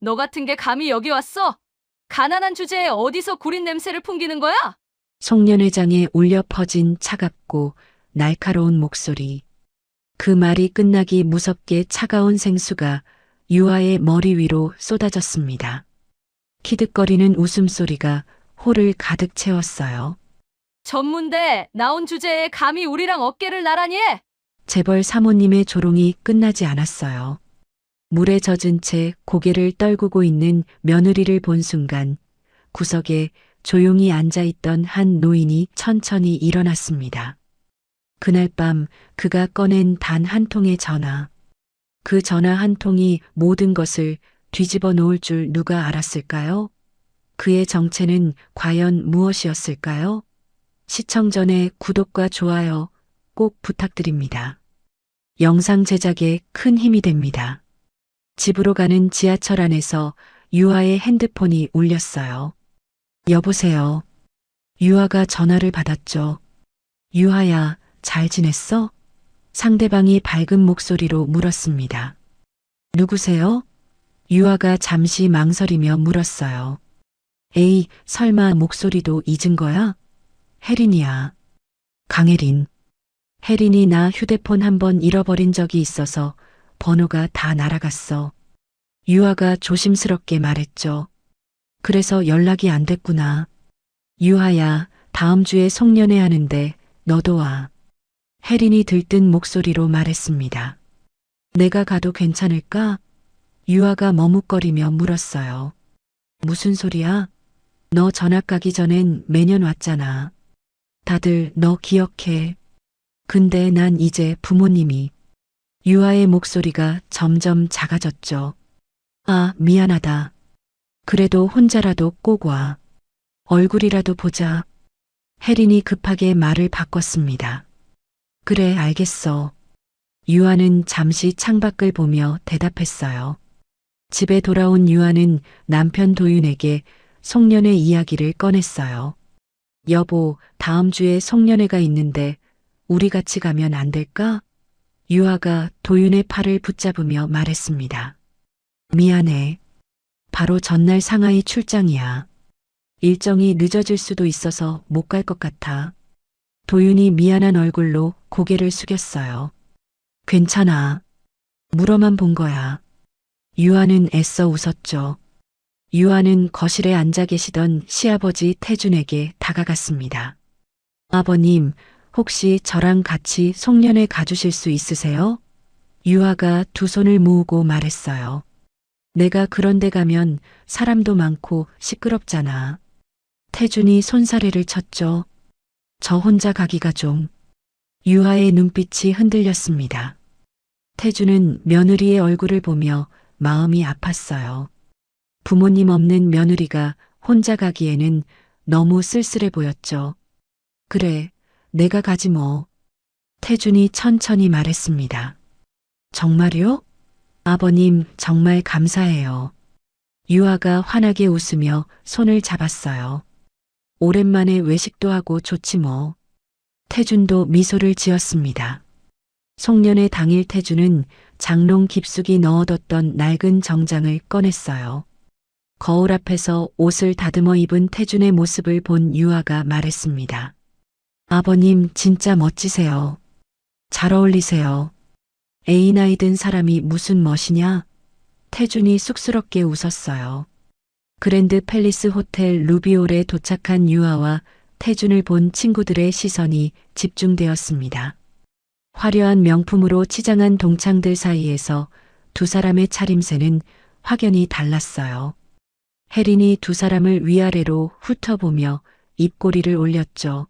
너 같은 게 감히 여기 왔어? 가난한 주제에 어디서 구린 냄새를 풍기는 거야? 송년회장에 울려 퍼진 차갑고 날카로운 목소리. 그 말이 끝나기 무섭게 차가운 생수가 유아의 머리 위로 쏟아졌습니다. 키득거리는 웃음소리가 홀을 가득 채웠어요. 전문대 나온 주제에 감히 우리랑 어깨를 나란히 해? 재벌 사모님의 조롱이 끝나지 않았어요. 물에 젖은 채 고개를 떨구고 있는 며느리를 본 순간 구석에 조용히 앉아있던 한 노인이 천천히 일어났습니다. 그날 밤 그가 꺼낸 단 한 통의 전화. 그 전화 한 통이 모든 것을 뒤집어 놓을 줄 누가 알았을까요? 그의 정체는 과연 무엇이었을까요? 시청 전에 구독과 좋아요 꼭 부탁드립니다. 영상 제작에 큰 힘이 됩니다. 집으로 가는 지하철 안에서 유아의 핸드폰이 울렸어요. 여보세요. 유아가 전화를 받았죠. 유아야, 잘 지냈어? 상대방이 밝은 목소리로 물었습니다. 누구세요? 유아가 잠시 망설이며 물었어요. 에이, 설마 목소리도 잊은 거야? 혜린이야. 강혜린. 혜린이 나 휴대폰 한번 잃어버린 적이 있어서 번호가 다 날아갔어. 유아가 조심스럽게 말했죠. 그래서 연락이 안 됐구나. 유아야, 다음 주에 송년회 하는데 너도 와. 혜린이 들뜬 목소리로 말했습니다. 내가 가도 괜찮을까? 유아가 머뭇거리며 물었어요. 무슨 소리야? 너 전학 가기 전엔 매년 왔잖아. 다들 너 기억해. 근데 난 이제 부모님이. 유아의 목소리가 점점 작아졌죠. 아, 미안하다. 그래도 혼자라도 꼭 와. 얼굴이라도 보자. 혜린이 급하게 말을 바꿨습니다. 그래, 알겠어. 유아는 잠시 창밖을 보며 대답했어요. 집에 돌아온 유아는 남편 도윤에게 송년회 이야기를 꺼냈어요. 여보, 다음 주에 송년회가 있는데 우리 같이 가면 안 될까? 유아가 도윤의 팔을 붙잡으며 말했습니다. 미안해. 바로 전날 상하이 출장이야. 일정이 늦어질 수도 있어서 못 갈 것 같아. 도윤이 미안한 얼굴로 고개를 숙였어요. 괜찮아. 물어만 본 거야. 유아는 애써 웃었죠. 유아는 거실에 앉아 계시던 시아버지 태준에게 다가갔습니다. 아버님, 혹시 저랑 같이 송년회 가주실 수 있으세요? 유아가 두 손을 모으고 말했어요. 내가 그런 데 가면 사람도 많고 시끄럽잖아. 태준이 손사래를 쳤죠. 저 혼자 가기가 좀. 유아의 눈빛이 흔들렸습니다. 태준은 며느리의 얼굴을 보며 마음이 아팠어요. 부모님 없는 며느리가 혼자 가기에는 너무 쓸쓸해 보였죠. 그래, 내가 가지 뭐. 태준이 천천히 말했습니다. 정말요? 아버님, 정말 감사해요. 유아가 환하게 웃으며 손을 잡았어요. 오랜만에 외식도 하고 좋지 뭐. 태준도 미소를 지었습니다. 송년회 당일 태준은 장롱 깊숙이 넣어뒀던 낡은 정장을 꺼냈어요. 거울 앞에서 옷을 다듬어 입은 태준의 모습을 본 유아가 말했습니다. 아버님 진짜 멋지세요. 잘 어울리세요. 에이 나이 든 사람이 무슨 멋이냐? 태준이 쑥스럽게 웃었어요. 그랜드 팰리스 호텔 루비올에 도착한 유아와 태준을 본 친구들의 시선이 집중되었습니다. 화려한 명품으로 치장한 동창들 사이에서 두 사람의 차림새는 확연히 달랐어요. 혜린이 두 사람을 위아래로 훑어보며 입꼬리를 올렸죠.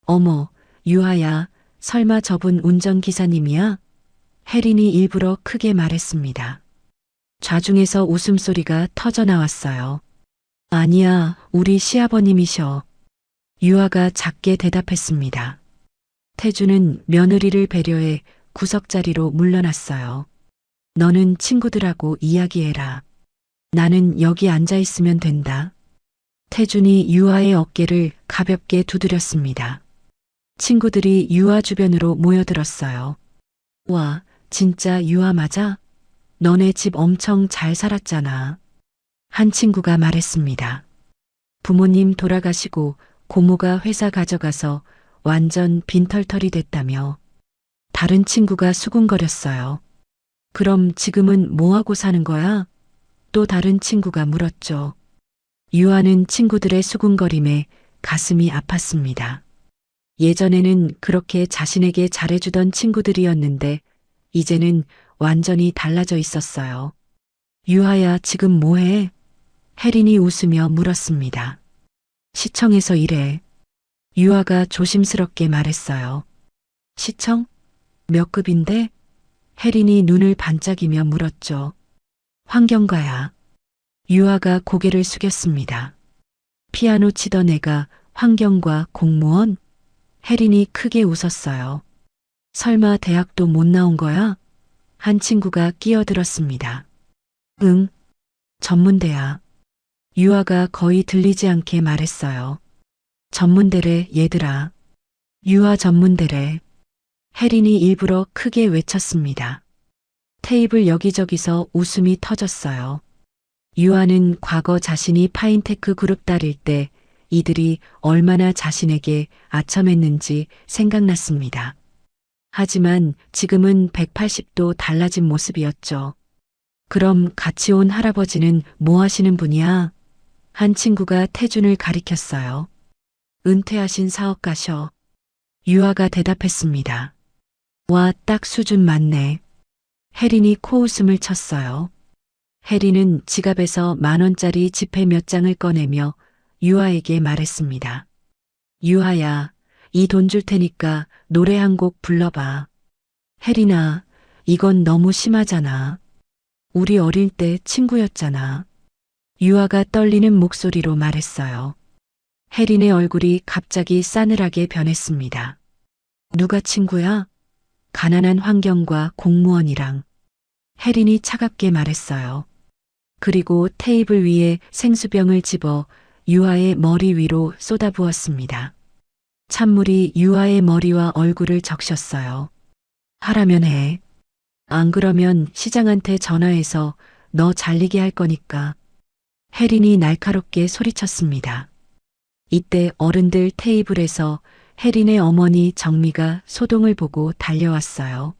어머, 유아야, 설마 저분 운전기사님이야? 혜린이 일부러 크게 말했습니다. 좌중에서 웃음소리가 터져 나왔어요. 아니야, 우리 시아버님이셔. 유아가 작게 대답했습니다. 태주는 며느리를 배려해 구석자리로 물러났어요. 너는 친구들하고 이야기해라. 나는 여기 앉아 있으면 된다. 태준이 유아의 어깨를 가볍게 두드렸습니다. 친구들이 유아 주변으로 모여들었어요. 와, 진짜 유아 맞아? 너네 집 엄청 잘 살았잖아. 한 친구가 말했습니다. 부모님 돌아가시고 고모가 회사 가져가서 완전 빈털털이 됐다며. 다른 친구가 수군거렸어요. 그럼 지금은 뭐하고 사는 거야? 또 다른 친구가 물었죠. 유아는 친구들의 수군거림에 가슴이 아팠습니다. 예전에는 그렇게 자신에게 잘해주던 친구들이었는데 이제는 완전히 달라져 있었어요. 유아야, 지금 뭐해? 혜린이 웃으며 물었습니다. 시청에서 일해. 유아가 조심스럽게 말했어요. 시청? 몇 급인데? 혜린이 눈을 반짝이며 물었죠. 환경가야. 유아가 고개를 숙였습니다. 피아노 치던 애가 환경과 공무원? 혜린이 크게 웃었어요. 설마 대학도 못 나온 거야? 한 친구가 끼어들었습니다. 응, 전문대야. 유아가 거의 들리지 않게 말했어요. 전문대래, 얘들아. 유아 전문대래. 혜린이 일부러 크게 외쳤습니다. 테이블 여기저기서 웃음이 터졌어요. 유아는 과거 자신이 파인테크 그룹 다닐 때 이들이 얼마나 자신에게 아첨했는지 생각났습니다. 하지만 지금은 180도 달라진 모습이었죠. 그럼 같이 온 할아버지는 뭐 하시는 분이야? 한 친구가 태준을 가리켰어요. 은퇴하신 사업가셔. 유아가 대답했습니다. 와, 딱 수준 맞네. 혜린이 코웃음을 쳤어요. 혜린은 지갑에서 10,000원짜리 지폐 몇 장을 꺼내며 유아에게 말했습니다. 유아야, 이 돈 줄 테니까 노래 한 곡 불러봐. 혜린아, 이건 너무 심하잖아. 우리 어릴 때 친구였잖아. 유아가 떨리는 목소리로 말했어요. 혜린의 얼굴이 갑자기 싸늘하게 변했습니다. 누가 친구야? 가난한 환경과 공무원이랑. 혜린이 차갑게 말했어요. 그리고 테이블 위에 생수병을 집어 유아의 머리 위로 쏟아부었습니다. 찬물이 유아의 머리와 얼굴을 적셨어요. 하라면 해. 안 그러면 시장한테 전화해서 너 잘리게 할 거니까. 혜린이 날카롭게 소리쳤습니다. 이때 어른들 테이블에서 혜린의 어머니 정미가 소동을 보고 달려왔어요.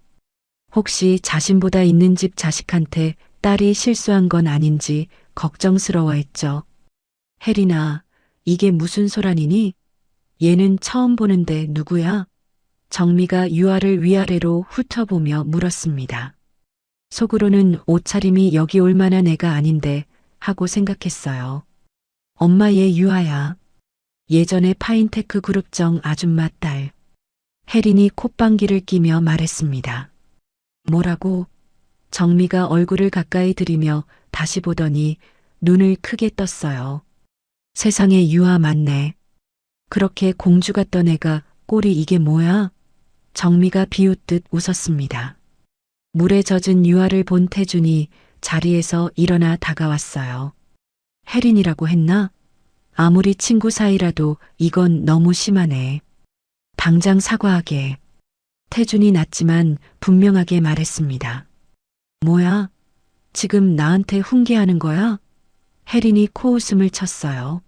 혹시 자신보다 있는 집 자식한테 딸이 실수한 건 아닌지 걱정스러워했죠. 혜린아, 이게 무슨 소란이니? 얘는 처음 보는데 누구야? 정미가 유아를 위아래로 훑어보며 물었습니다. 속으로는 옷차림이 여기 올 만한 애가 아닌데 하고 생각했어요. 엄마, 얘 유아야. 예전에 파인테크 그룹정 아줌마 딸. 혜린이 콧방귀를 끼며 말했습니다. 뭐라고? 정미가 얼굴을 가까이 들이며 다시 보더니 눈을 크게 떴어요. 세상에, 유아 맞네. 그렇게 공주 같던 애가 꼴이 이게 뭐야? 정미가 비웃듯 웃었습니다. 물에 젖은 유아를 본 태준이 자리에서 일어나 다가왔어요. 혜린이라고 했나? 아무리 친구 사이라도 이건 너무 심하네. 당장 사과하게. 태준이 낮지만 분명하게 말했습니다. 뭐야? 지금 나한테 훈계하는 거야? 혜린이 코웃음을 쳤어요.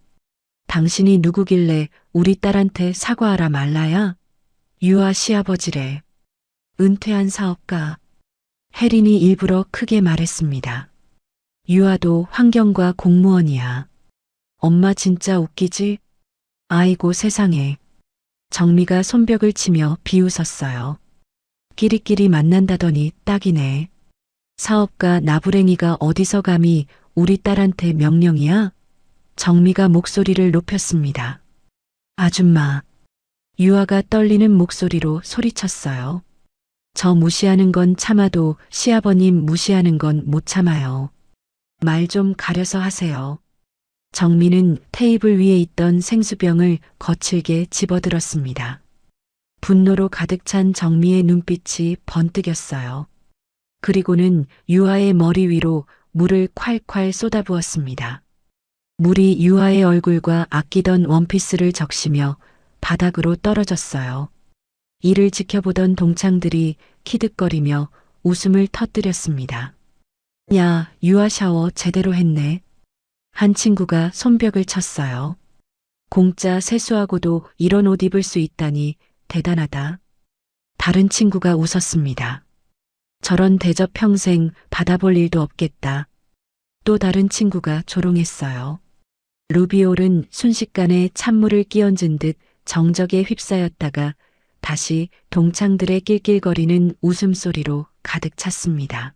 당신이 누구길래 우리 딸한테 사과하라 말라야? 유아 시아버지래. 은퇴한 사업가. 혜린이 일부러 크게 말했습니다. 유아도 환경과 공무원이야. 엄마 진짜 웃기지? 아이고 세상에. 정미가 손뼉을 치며 비웃었어요. 끼리끼리 만난다더니 딱이네. 사업가 나부랭이가 어디서 감히 우리 딸한테 명령이야? 정미가 목소리를 높였습니다. 아줌마. 유아가 떨리는 목소리로 소리쳤어요. 저 무시하는 건 참아도 시아버님 무시하는 건 못 참아요. 말 좀 가려서 하세요. 정미는 테이블 위에 있던 생수병을 거칠게 집어들었습니다. 분노로 가득 찬 정미의 눈빛이 번뜩였어요. 그리고는 유아의 머리 위로 물을 콸콸 쏟아부었습니다. 물이 유아의 얼굴과 아끼던 원피스를 적시며 바닥으로 떨어졌어요. 이를 지켜보던 동창들이 키득거리며 웃음을 터뜨렸습니다. 야, 유아 샤워 제대로 했네. 한 친구가 손뼉을 쳤어요. 공짜 세수하고도 이런 옷 입을 수 있다니 대단하다. 다른 친구가 웃었습니다. 저런 대접 평생 받아볼 일도 없겠다. 또 다른 친구가 조롱했어요. 루비올은 순식간에 찬물을 끼얹은 듯 정적에 휩싸였다가 다시 동창들의 낄낄거리는 웃음소리로 가득 찼습니다.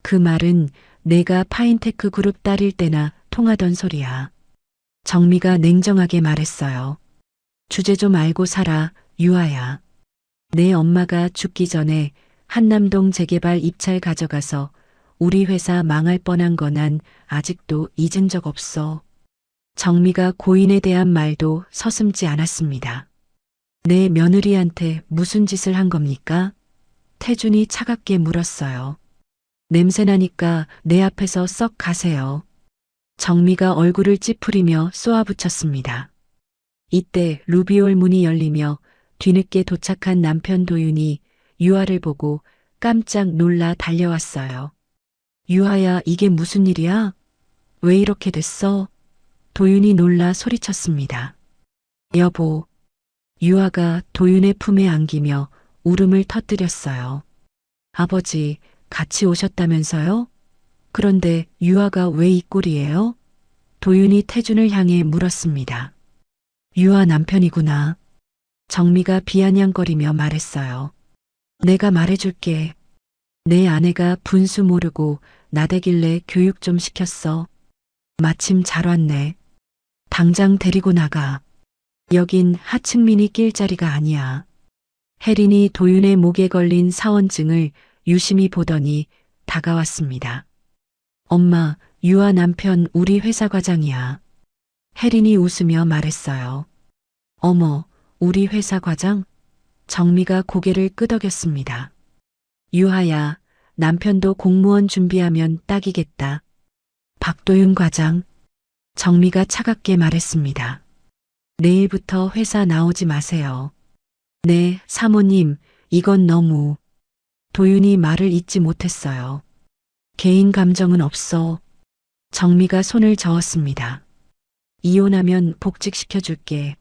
그 말은 내가 파인테크 그룹 딸일 때나 통하던 소리야. 정미가 냉정하게 말했어요. 주제 좀 알고 살아, 유아야. 내 엄마가 죽기 전에 한남동 재개발 입찰 가져가서 우리 회사 망할 뻔한 거 난 아직도 잊은 적 없어. 정미가 고인에 대한 말도 서슴지 않았습니다. 내 며느리한테 무슨 짓을 한 겁니까? 태준이 차갑게 물었어요. 냄새나니까 내 앞에서 썩 가세요. 정미가 얼굴을 찌푸리며 쏘아붙였습니다. 이때 루비올 문이 열리며 뒤늦게 도착한 남편 도윤이 유아를 보고 깜짝 놀라 달려왔어요. 유아야, 이게 무슨 일이야? 왜 이렇게 됐어? 도윤이 놀라 소리쳤습니다. 여보. 유아가 도윤의 품에 안기며 울음을 터뜨렸어요. 아버지, 같이 오셨다면서요? 그런데 유아가 왜 이 꼴이에요? 도윤이 태준을 향해 물었습니다. 유아 남편이구나. 정미가 비아냥거리며 말했어요. 내가 말해줄게. 내 아내가 분수 모르고 나대길래 교육 좀 시켰어. 마침 잘 왔네. 당장 데리고 나가. 여긴 하층민이 낄 자리가 아니야. 혜린이 도윤의 목에 걸린 사원증을 유심히 보더니 다가왔습니다. 엄마, 유아 남편 우리 회사 과장이야. 혜린이 웃으며 말했어요. 어머, 우리 회사 과장? 정미가 고개를 끄덕였습니다. 유아야, 남편도 공무원 준비하면 딱이겠다. 박도윤 과장. 정미가 차갑게 말했습니다. 내일부터 회사 나오지 마세요. 네, 사모님, 이건 너무. 도윤이 말을 잇지 못했어요. 개인 감정은 없어. 정미가 손을 저었습니다. 이혼하면 복직시켜줄게.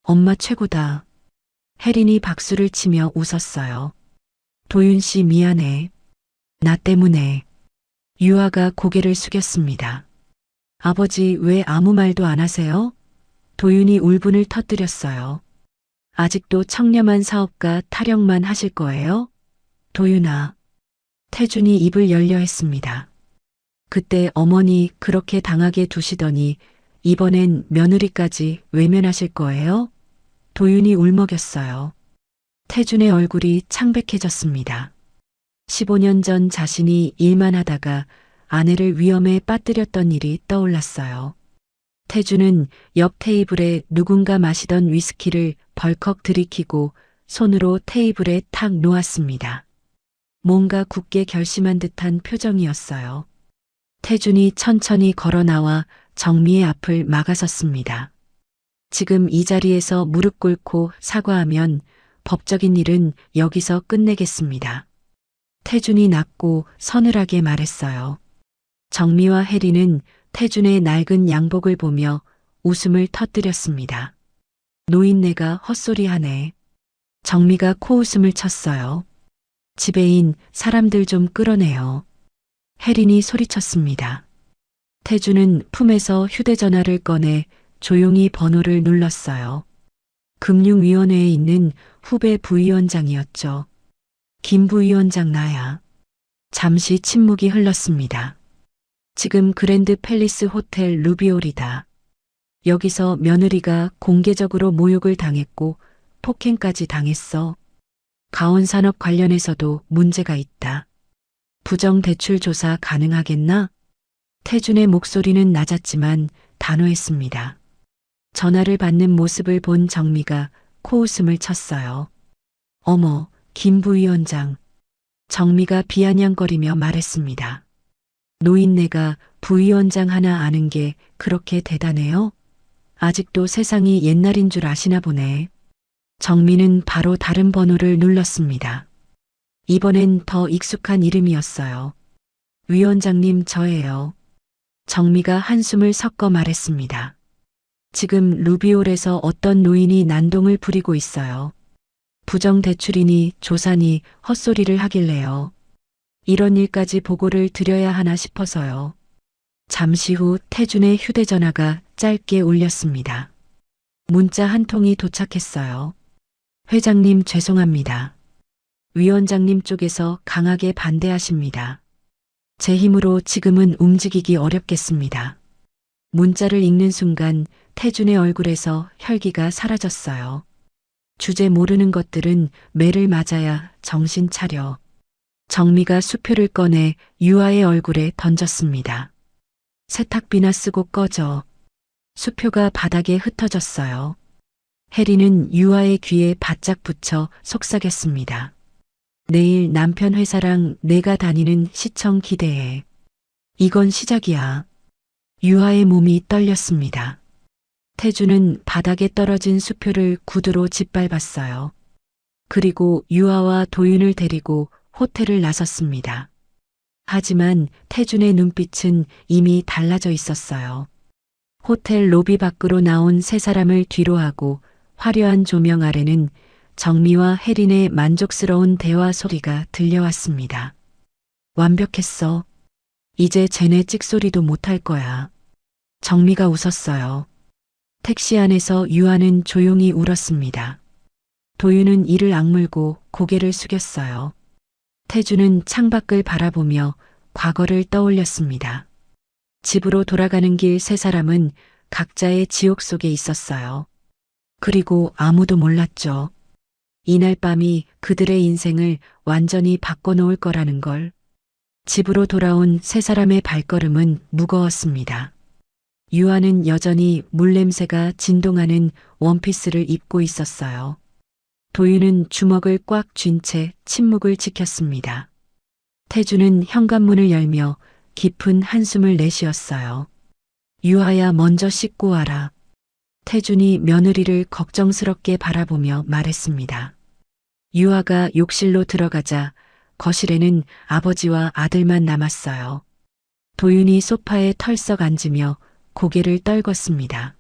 엄마 최고다. 혜린이 박수를 치며 웃었어요. 도윤 씨 미안해. 나 때문에. 유아가 고개를 숙였습니다. 아버지 왜 아무 말도 안 하세요? 도윤이 울분을 터뜨렸어요. 아직도 청렴한 사업가 타령만 하실 거예요? 도윤아. 태준이 입을 열려 했습니다. 그때 어머니 그렇게 당하게 두시더니 이번엔 며느리까지 외면하실 거예요? 도윤이 울먹였어요. 태준의 얼굴이 창백해졌습니다. 15년 전 자신이 일만 하다가 아내를 위험에 빠뜨렸던 일이 떠올랐어요. 태준은 옆 테이블에 누군가 마시던 위스키를 벌컥 들이키고 손으로 테이블에 탁 놓았습니다. 뭔가 굳게 결심한 듯한 표정이었어요. 태준이 천천히 걸어 나와 정미의 앞을 막아섰습니다. 지금 이 자리에서 무릎 꿇고 사과하면 법적인 일은 여기서 끝내겠습니다. 태준이 낮고 서늘하게 말했어요. 정미와 혜리는 태준의 낡은 양복을 보며 웃음을 터뜨렸습니다. 노인네가 헛소리하네. 정미가 코웃음을 쳤어요. 지배인 사람들 좀 끌어내요. 혜린이 소리쳤습니다. 태준은 품에서 휴대전화를 꺼내 조용히 번호를 눌렀어요. 금융위원회에 있는 후배 부위원장이었죠. 김 부위원장 나야. 잠시 침묵이 흘렀습니다. 지금 그랜드 팰리스 호텔 루비올이다. 여기서 며느리가 공개적으로 모욕을 당했고 폭행까지 당했어. 가온산업 관련해서도 문제가 있다. 부정대출 조사 가능하겠나? 태준의 목소리는 낮았지만 단호했습니다. 전화를 받는 모습을 본 정미가 코웃음을 쳤어요. 어머, 김 부위원장. 정미가 비아냥거리며 말했습니다. 노인네가 부위원장 하나 아는 게 그렇게 대단해요? 아직도 세상이 옛날인 줄 아시나 보네. 정미는 바로 다른 번호를 눌렀습니다. 이번엔 더 익숙한 이름이었어요. 위원장님 저예요. 정미가 한숨을 섞어 말했습니다. 지금 루비올에서 어떤 노인이 난동을 부리고 있어요. 부정대출이니 조사니 헛소리를 하길래요. 이런 일까지 보고를 드려야 하나 싶어서요. 잠시 후 태준의 휴대전화가 짧게 울렸습니다. 문자 한 통이 도착했어요. 회장님 죄송합니다. 위원장님 쪽에서 강하게 반대하십니다. 제 힘으로 지금은 움직이기 어렵겠습니다. 문자를 읽는 순간 태준의 얼굴에서 혈기가 사라졌어요. 주제 모르는 것들은 매를 맞아야 정신 차려. 정미가 수표를 꺼내 유아의 얼굴에 던졌습니다. 세탁비나 쓰고 꺼져. 수표가 바닥에 흩어졌어요. 혜리는 유아의 귀에 바짝 붙여 속삭였습니다. 내일 남편 회사랑 내가 다니는 시청 기대해. 이건 시작이야. 유아의 몸이 떨렸습니다. 태주는 바닥에 떨어진 수표를 구두로 짓밟았어요. 그리고 유아와 도윤을 데리고 호텔을 나섰습니다. 하지만 태준의 눈빛은 이미 달라져 있었어요. 호텔 로비 밖으로 나온 세 사람을 뒤로하고 화려한 조명 아래는 정미와 혜린의 만족스러운 대화 소리가 들려왔습니다. 완벽했어. 이제 쟤네 찍소리도 못할 거야. 정미가 웃었어요. 택시 안에서 유아는 조용히 울었습니다. 도윤은 이를 악물고 고개를 숙였어요. 태주는 창밖을 바라보며 과거를 떠올렸습니다. 집으로 돌아가는 길 세 사람은 각자의 지옥 속에 있었어요. 그리고 아무도 몰랐죠. 이날 밤이 그들의 인생을 완전히 바꿔놓을 거라는 걸. 집으로 돌아온 세 사람의 발걸음은 무거웠습니다. 유아는 여전히 물냄새가 진동하는 원피스를 입고 있었어요. 도윤은 주먹을 꽉 쥔 채 침묵을 지켰습니다. 태주는 현관문을 열며 깊은 한숨을 내쉬었어요. 유아야 먼저 씻고 와라. 태준이 며느리를 걱정스럽게 바라보며 말했습니다. 유아가 욕실로 들어가자 거실에는 아버지와 아들만 남았어요. 도윤이 소파에 털썩 앉으며 고개를 떨궜습니다.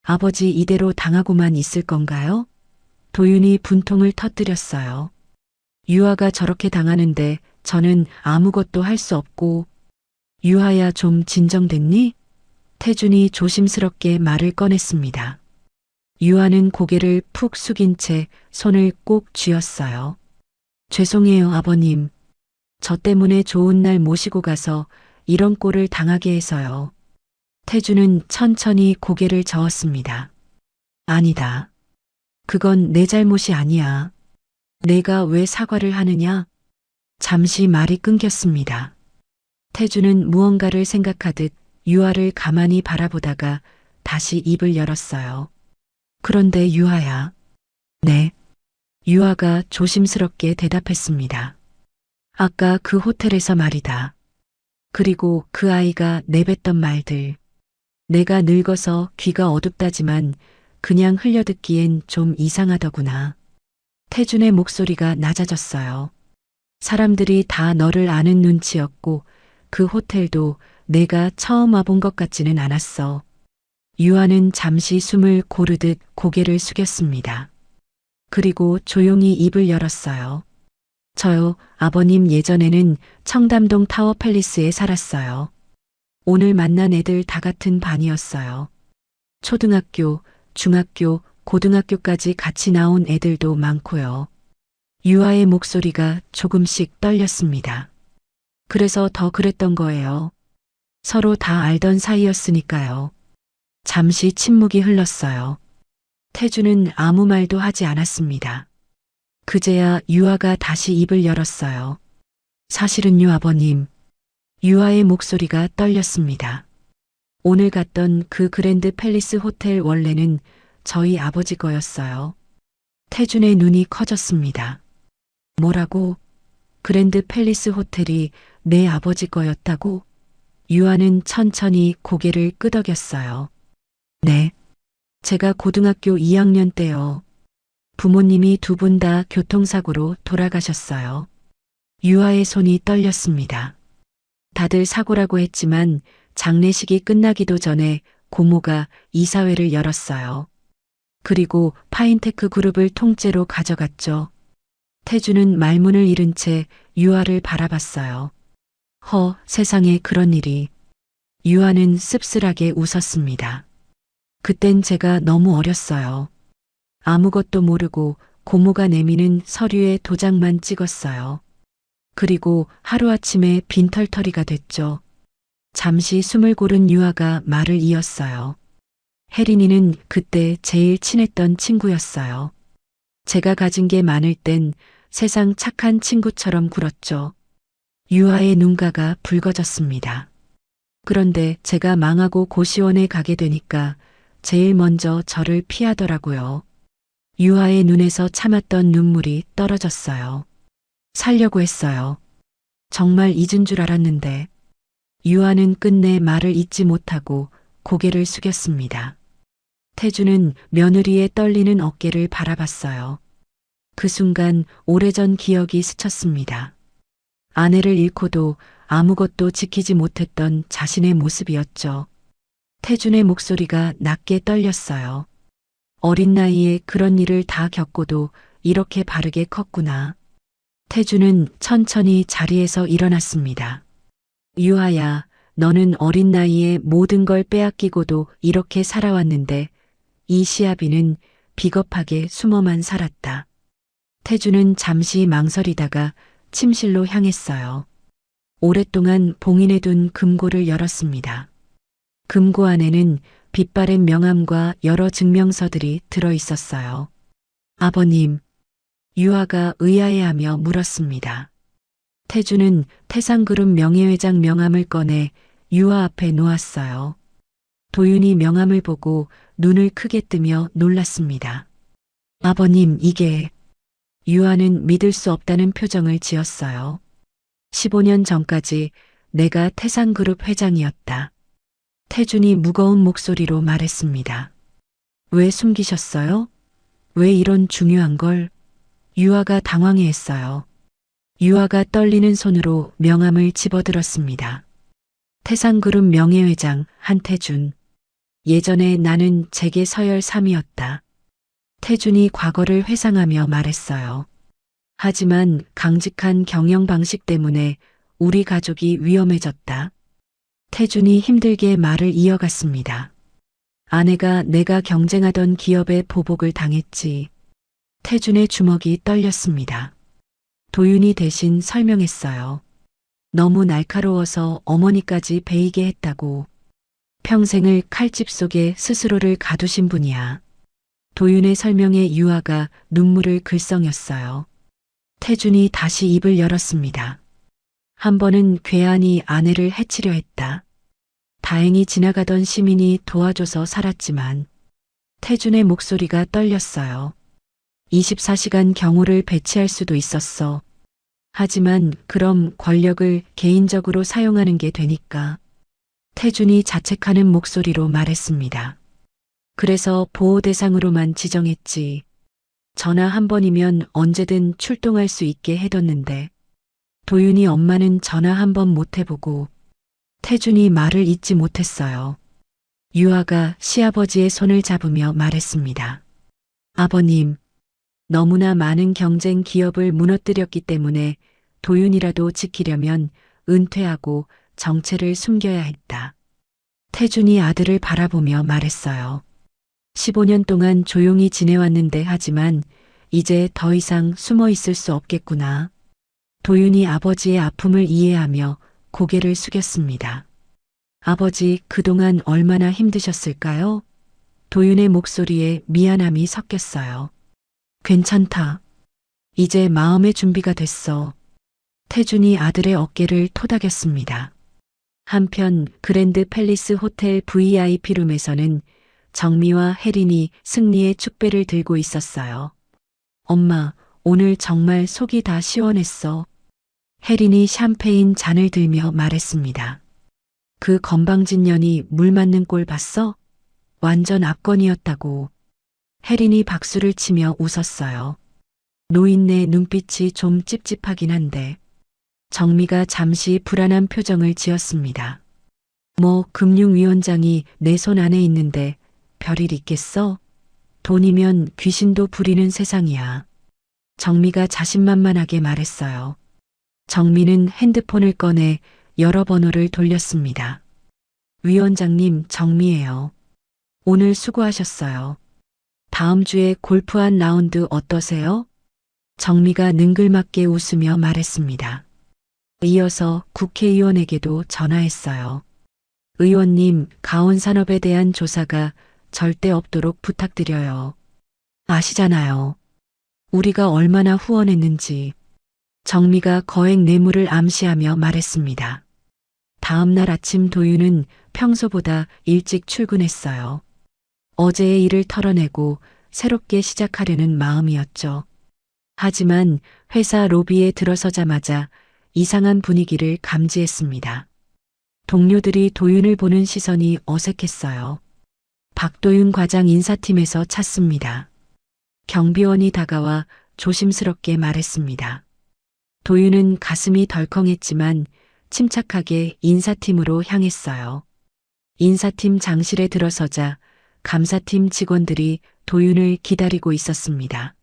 아버지 이대로 당하고만 있을 건가요? 도윤이 분통을 터뜨렸어요. 유아가 저렇게 당하는데 저는 아무것도 할 수 없고. 유아야 좀 진정됐니? 태준이 조심스럽게 말을 꺼냈습니다. 유아는 고개를 푹 숙인 채 손을 꼭 쥐었어요. 죄송해요, 아버님. 저 때문에 좋은 날 모시고 가서 이런 꼴을 당하게 해서요. 태준은 천천히 고개를 저었습니다. 아니다. 그건 내 잘못이 아니야. 내가 왜 사과를 하느냐? 잠시 말이 끊겼습니다. 태준은 무언가를 생각하듯 유아를 가만히 바라보다가 다시 입을 열었어요. 그런데 유아야. 네. 유아가 조심스럽게 대답했습니다. 아까 그 호텔에서 말이다. 그리고 그 아이가 내뱉던 말들. 내가 늙어서 귀가 어둡다지만 그냥 흘려듣기엔 좀 이상하더구나. 태준의 목소리가 낮아졌어요. 사람들이 다 너를 아는 눈치였고 그 호텔도 내가 처음 와본 것 같지는 않았어. 유아는 잠시 숨을 고르듯 고개를 숙였습니다. 그리고 조용히 입을 열었어요. 저요, 아버님 예전에는 청담동 타워 팰리스에 살았어요. 오늘 만난 애들 다 같은 반이었어요. 초등학교, 중학교, 고등학교까지 같이 나온 애들도 많고요. 유아의 목소리가 조금씩 떨렸습니다. 그래서 더 그랬던 거예요. 서로 다 알던 사이였으니까요. 잠시 침묵이 흘렀어요. 태주는 아무 말도 하지 않았습니다. 그제야 유아가 다시 입을 열었어요. 사실은요, 아버님. 유아의 목소리가 떨렸습니다. 오늘 갔던 그 그랜드 팰리스 호텔 원래는 저희 아버지 거였어요. 태준의 눈이 커졌습니다. 뭐라고? 그랜드 팰리스 호텔이 내 아버지 거였다고? 유아는 천천히 고개를 끄덕였어요. 네. 제가 고등학교 2학년 때요. 부모님이 두 분 다 교통사고로 돌아가셨어요. 유아의 손이 떨렸습니다. 다들 사고라고 했지만 장례식이 끝나기도 전에 고모가 이사회를 열었어요. 그리고 파인테크 그룹을 통째로 가져갔죠. 태주는 말문을 잃은 채 유아를 바라봤어요. 세상에 그런 일이. 유아는 씁쓸하게 웃었습니다. 그땐 제가 너무 어렸어요. 아무것도 모르고 고모가 내미는 서류에 도장만 찍었어요. 그리고 하루아침에 빈털터리가 됐죠. 잠시 숨을 고른 유아가 말을 이었어요. 혜린이는 그때 제일 친했던 친구였어요. 제가 가진 게 많을 땐 세상 착한 친구처럼 굴었죠. 유아의 눈가가 붉어졌습니다. 그런데 제가 망하고 고시원에 가게 되니까 제일 먼저 저를 피하더라고요. 유아의 눈에서 참았던 눈물이 떨어졌어요. 살려고 했어요. 정말 잊은 줄 알았는데. 유아는 끝내 말을 잇지 못하고 고개를 숙였습니다. 태주는 며느리의 떨리는 어깨를 바라봤어요. 그 순간 오래전 기억이 스쳤습니다. 아내를 잃고도 아무것도 지키지 못했던 자신의 모습이었죠. 태준의 목소리가 낮게 떨렸어요. 어린 나이에 그런 일을 다 겪고도 이렇게 바르게 컸구나. 태준은 천천히 자리에서 일어났습니다. 유아야, 너는 어린 나이에 모든 걸 빼앗기고도 이렇게 살아왔는데 이 시아비는 비겁하게 숨어만 살았다. 태준은 잠시 망설이다가 침실로 향했어요. 오랫동안 봉인해둔 금고를 열었습니다. 금고 안에는 빛바랜 명함과 여러 증명서들이 들어 있었어요. 아버님, 유아가 의아해하며 물었습니다. 태주는 태상그룹 명예회장 명함을 꺼내 유아 앞에 놓았어요. 도윤이 명함을 보고 눈을 크게 뜨며 놀랐습니다. 아버님, 이게... 유아는 믿을 수 없다는 표정을 지었어요. 15년 전까지 내가 태상그룹 회장이었다. 태준이 무거운 목소리로 말했습니다. 왜 숨기셨어요? 왜 이런 중요한 걸? 유아가 당황해했어요. 유아가 떨리는 손으로 명함을 집어들었습니다. 태상그룹 명예회장 한태준. 예전에 나는 재계 서열 3위였다. 태준이 과거를 회상하며 말했어요. 하지만 강직한 경영 방식 때문에 우리 가족이 위험해졌다. 태준이 힘들게 말을 이어갔습니다. 아내가 내가 경쟁하던 기업에 보복을 당했지. 태준의 주먹이 떨렸습니다. 도윤이 대신 설명했어요. 너무 날카로워서 어머니까지 베이게 했다고. 평생을 칼집 속에 스스로를 가두신 분이야. 도윤의 설명에 유아가 눈물을 글썽였어요. 태준이 다시 입을 열었습니다. 한 번은 괴한이 아내를 해치려 했다. 다행히 지나가던 시민이 도와줘서 살았지만 태준의 목소리가 떨렸어요. 24시간 경호를 배치할 수도 있었어. 하지만 그럼 권력을 개인적으로 사용하는 게 되니까. 태준이 자책하는 목소리로 말했습니다. 그래서 보호 대상으로만 지정했지. 전화 한 번이면 언제든 출동할 수 있게 해뒀는데. 도윤이 엄마는 전화 한 번 못 해보고 태준이 말을 잇지 못했어요. 유아가 시아버지의 손을 잡으며 말했습니다. 아버님, 너무나 많은 경쟁 기업을 무너뜨렸기 때문에 도윤이라도 지키려면 은퇴하고 정체를 숨겨야 했다. 태준이 아들을 바라보며 말했어요. 15년 동안 조용히 지내왔는데 하지만 이제 더 이상 숨어 있을 수 없겠구나. 도윤이 아버지의 아픔을 이해하며 고개를 숙였습니다. 아버지, 그동안 얼마나 힘드셨을까요? 도윤의 목소리에 미안함이 섞였어요. 괜찮다. 이제 마음의 준비가 됐어. 태준이 아들의 어깨를 토닥였습니다. 한편 그랜드 팰리스 호텔 VIP룸에서는 정미와 혜린이 승리의 축배를 들고 있었어요. 엄마, 오늘 정말 속이 다 시원했어. 혜린이 샴페인 잔을 들며 말했습니다. 그 건방진 년이 물 맞는 꼴 봤어? 완전 압권이었다고. 혜린이 박수를 치며 웃었어요. 노인네 눈빛이 좀 찝찝하긴 한데. 정미가 잠시 불안한 표정을 지었습니다. 뭐 금융위원장이 내 손 안에 있는데 별일 있겠어? 돈이면 귀신도 부리는 세상이야. 정미가 자신만만하게 말했어요. 정미는 핸드폰을 꺼내 여러 번호를 돌렸습니다. 위원장님, 정미예요. 오늘 수고하셨어요. 다음 주에 골프 한 라운드 어떠세요? 정미가 능글맞게 웃으며 말했습니다. 이어서 국회의원에게도 전화했어요. 의원님, 가온산업에 대한 조사가 절대 없도록 부탁드려요. 아시잖아요. 우리가 얼마나 후원했는지. 정미가 거액 뇌물을 암시하며 말했습니다. 다음 날 아침 도윤은 평소보다 일찍 출근했어요. 어제의 일을 털어내고 새롭게 시작하려는 마음이었죠. 하지만 회사 로비에 들어서자마자 이상한 분위기를 감지했습니다. 동료들이 도윤을 보는 시선이 어색했어요. 박도윤 과장 인사팀에서 찾습니다. 경비원이 다가와 조심스럽게 말했습니다. 도윤은 가슴이 덜컹했지만 침착하게 인사팀으로 향했어요. 인사팀 장실에 들어서자 감사팀 직원들이 도윤을 기다리고 있었습니다.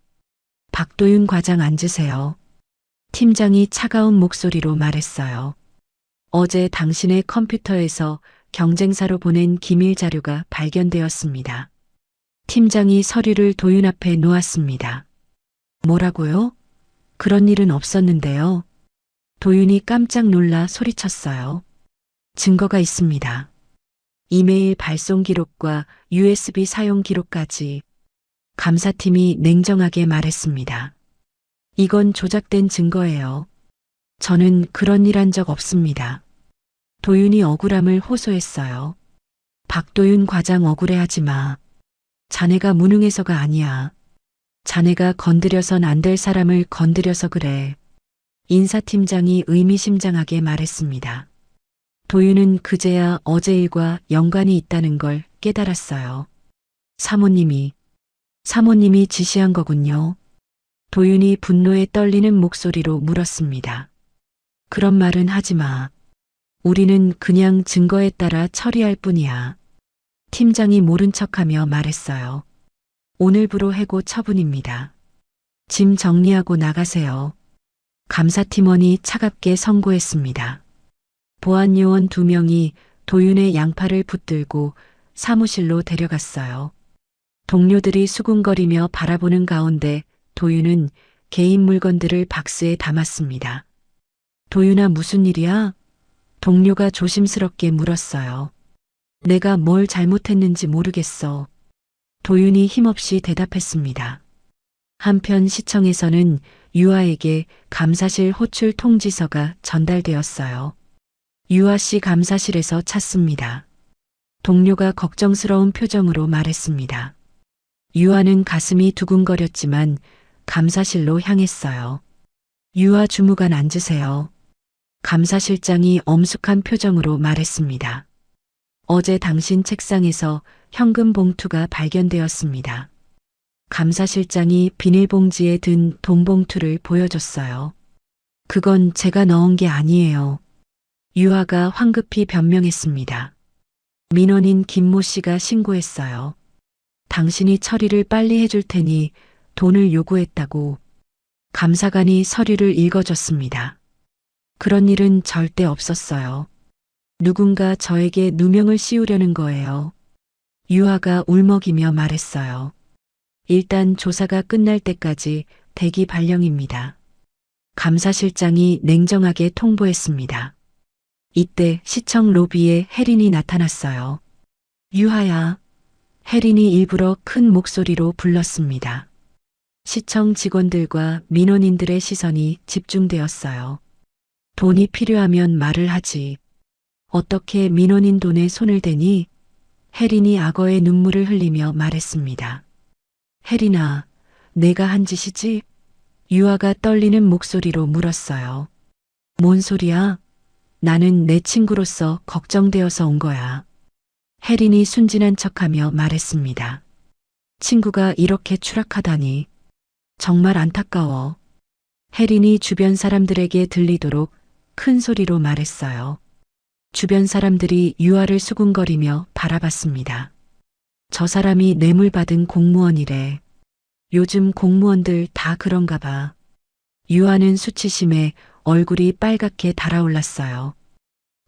박도윤 과장 앉으세요. 팀장이 차가운 목소리로 말했어요. 어제 당신의 컴퓨터에서 경쟁사로 보낸 기밀 자료가 발견되었습니다. 팀장이 서류를 도윤 앞에 놓았습니다. 뭐라고요? 그런 일은 없었는데요. 도윤이 깜짝 놀라 소리쳤어요. 증거가 있습니다. 이메일 발송 기록과 USB 사용 기록까지. 감사팀이 냉정하게 말했습니다. 이건 조작된 증거예요. 저는 그런 일 한 적 없습니다. 도윤이 억울함을 호소했어요. 박도윤 과장 억울해하지 마. 자네가 무능해서가 아니야. 자네가 건드려선 안 될 사람을 건드려서 그래. 인사팀장이 의미심장하게 말했습니다. 도윤은 그제야 어제 일과 연관이 있다는 걸 깨달았어요. 사모님이 지시한 거군요. 도윤이 분노에 떨리는 목소리로 물었습니다. 그런 말은 하지 마. 우리는 그냥 증거에 따라 처리할 뿐이야. 팀장이 모른 척하며 말했어요. 오늘부로 해고 처분입니다. 짐 정리하고 나가세요. 감사팀원이 차갑게 선고했습니다. 보안요원 2명이 도윤의 양팔을 붙들고 사무실로 데려갔어요. 동료들이 수군거리며 바라보는 가운데 도윤은 개인 물건들을 박스에 담았습니다. 도윤아, 무슨 일이야? 동료가 조심스럽게 물었어요. 내가 뭘 잘못했는지 모르겠어. 도윤이 힘없이 대답했습니다. 한편 시청에서는 유아에게 감사실 호출 통지서가 전달되었어요. 유아 씨 감사실에서 찾습니다. 동료가 걱정스러운 표정으로 말했습니다. 유아는 가슴이 두근거렸지만 감사실로 향했어요. 유아 주무관 앉으세요. 감사실장이 엄숙한 표정으로 말했습니다. 어제 당신 책상에서 현금 봉투가 발견되었습니다. 감사실장이 비닐봉지에 든 돈 봉투를 보여줬어요. 그건 제가 넣은 게 아니에요. 유아가 황급히 변명했습니다. 민원인 김모 씨가 신고했어요. 당신이 처리를 빨리 해줄 테니 돈을 요구했다고. 감사관이 서류를 읽어줬습니다. 그런 일은 절대 없었어요. 누군가 저에게 누명을 씌우려는 거예요. 유아가 울먹이며 말했어요. 일단 조사가 끝날 때까지 대기 발령입니다. 감사실장이 냉정하게 통보했습니다. 이때 시청 로비에 혜린이 나타났어요. 유아야. 혜린이 일부러 큰 목소리로 불렀습니다. 시청 직원들과 민원인들의 시선이 집중되었어요. 돈이 필요하면 말을 하지. 어떻게 민원인 돈에 손을 대니? 혜린이 악어의 눈물을 흘리며 말했습니다. 혜린아, 내가 한 짓이지? 유아가 떨리는 목소리로 물었어요. 뭔 소리야? 나는 내 친구로서 걱정되어서 온 거야. 혜린이 순진한 척하며 말했습니다. 친구가 이렇게 추락하다니. 정말 안타까워. 혜린이 주변 사람들에게 들리도록 큰 소리로 말했어요. 주변 사람들이 유아를 수군거리며 바라봤습니다. 저 사람이 뇌물 받은 공무원이래. 요즘 공무원들 다 그런가 봐. 유아는 수치심에 얼굴이 빨갛게 달아올랐어요.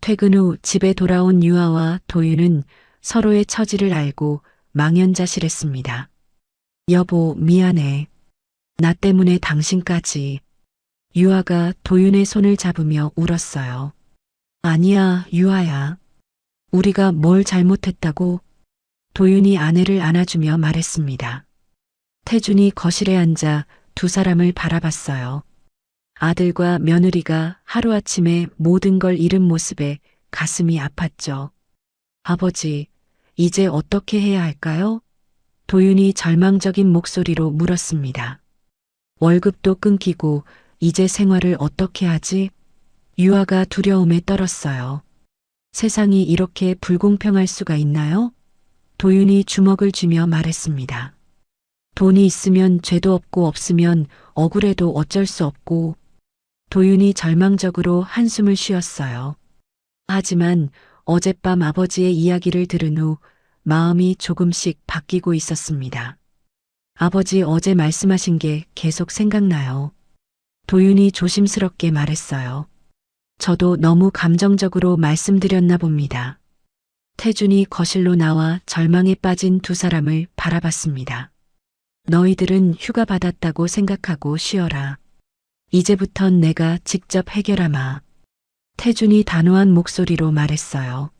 퇴근 후 집에 돌아온 유아와 도윤은 서로의 처지를 알고 망연자실했습니다. 여보, 미안해. 나 때문에 당신까지. 유아가 도윤의 손을 잡으며 울었어요. 아니야, 유아야. 우리가 뭘 잘못했다고? 도윤이 아내를 안아주며 말했습니다. 태준이 거실에 앉아 두 사람을 바라봤어요. 아들과 며느리가 하루아침에 모든 걸 잃은 모습에 가슴이 아팠죠. 아버지, 이제 어떻게 해야 할까요? 도윤이 절망적인 목소리로 물었습니다. 월급도 끊기고 이제 생활을 어떻게 하지? 유아가 두려움에 떨었어요. 세상이 이렇게 불공평할 수가 있나요? 도윤이 주먹을 쥐며 말했습니다. 돈이 있으면 죄도 없고 없으면 억울해도 어쩔 수 없고. 도윤이 절망적으로 한숨을 쉬었어요. 하지만 어젯밤 아버지의 이야기를 들은 후 마음이 조금씩 바뀌고 있었습니다. 아버지 어제 말씀하신 게 계속 생각나요. 도윤이 조심스럽게 말했어요. 저도 너무 감정적으로 말씀드렸나 봅니다. 태준이 거실로 나와 절망에 빠진 두 사람을 바라봤습니다. 너희들은 휴가 받았다고 생각하고 쉬어라. 이제부턴 내가 직접 해결하마. 태준이 단호한 목소리로 말했어요.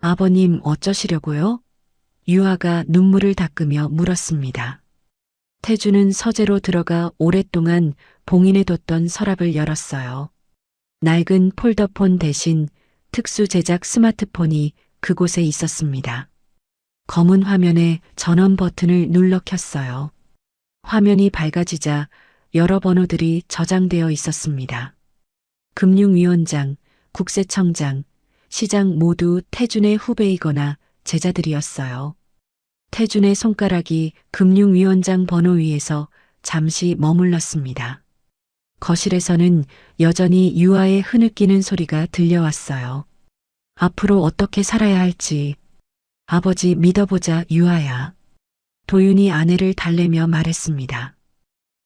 아버님 어쩌시려고요? 유아가 눈물을 닦으며 물었습니다. 태준은 서재로 들어가 오랫동안 봉인해 뒀던 서랍을 열었어요. 낡은 폴더폰 대신 특수 제작 스마트폰이 그곳에 있었습니다. 검은 화면에 전원 버튼을 눌러 켰어요. 화면이 밝아지자 여러 번호들이 저장되어 있었습니다. 금융위원장, 국세청장, 시장 모두 태준의 후배이거나 제자들이었어요. 태준의 손가락이 금융위원장 번호 위에서 잠시 머물렀습니다. 거실에서는 여전히 유아의 흐느끼는 소리가 들려왔어요. 앞으로 어떻게 살아야 할지. 아버지 믿어보자, 유아야. 도윤이 아내를 달래며 말했습니다.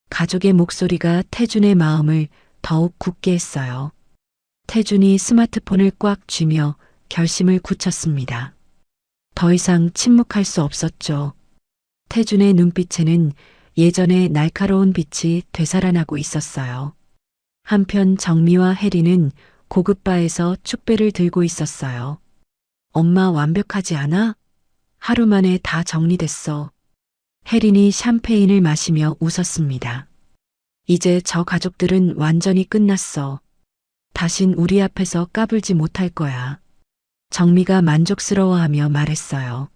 가족의 목소리가 태준의 마음을 더욱 굳게 했어요. 태준이 스마트폰을 꽉 쥐며 결심을 굳혔습니다. 더 이상 침묵할 수 없었죠. 태준의 눈빛에는 예전의 날카로운 빛이 되살아나고 있었어요. 한편 정미와 혜리는 고급바에서 축배를 들고 있었어요. 엄마 완벽하지 않아? 하루 만에 다 정리됐어. 혜린이 샴페인을 마시며 웃었습니다. 이제 저 가족들은 완전히 끝났어. 다신 우리 앞에서 까불지 못할 거야. 정미가 만족스러워하며 말했어요.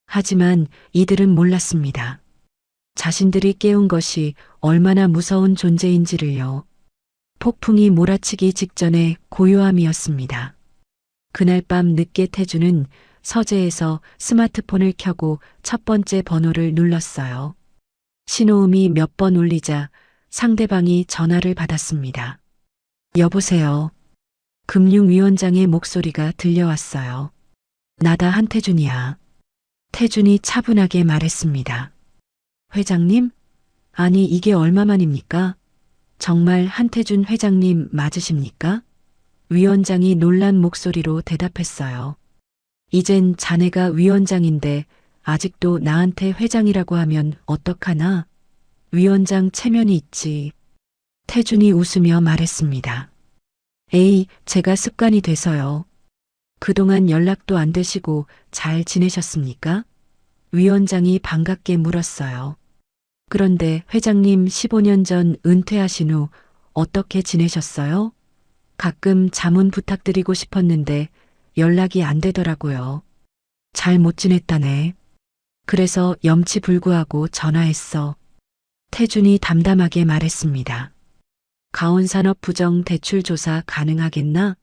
하지만 이들은 몰랐습니다. 자신들이 깨운 것이 얼마나 무서운 존재인지를요. 폭풍이 몰아치기 직전의 고요함이었습니다. 그날 밤 늦게 태준은 서재에서 스마트폰을 켜고 첫 번째 번호를 눌렀어요. 신호음이 몇 번 울리자 상대방이 전화를 받았습니다. 여보세요. 금융위원장의 목소리가 들려왔어요. 나다 한태준이야. 태준이 차분하게 말했습니다. 회장님? 아니 이게 얼마만입니까? 정말 한태준 회장님 맞으십니까? 위원장이 놀란 목소리로 대답했어요. 이젠 자네가 위원장인데 아직도 나한테 회장이라고 하면 어떡하나? 위원장 체면이 있지. 태준이 웃으며 말했습니다. 에이, 제가 습관이 돼서요. 그동안 연락도 안 되시고 잘 지내셨습니까? 위원장이 반갑게 물었어요. 그런데 회장님 15년 전 은퇴하신 후 어떻게 지내셨어요? 가끔 자문 부탁드리고 싶었는데 연락이 안 되더라고요. 잘 못 지냈다네. 그래서 염치불구하고 전화했어. 태준이 담담하게 말했습니다. 가온산업 부정 대출 조사 가능하겠나?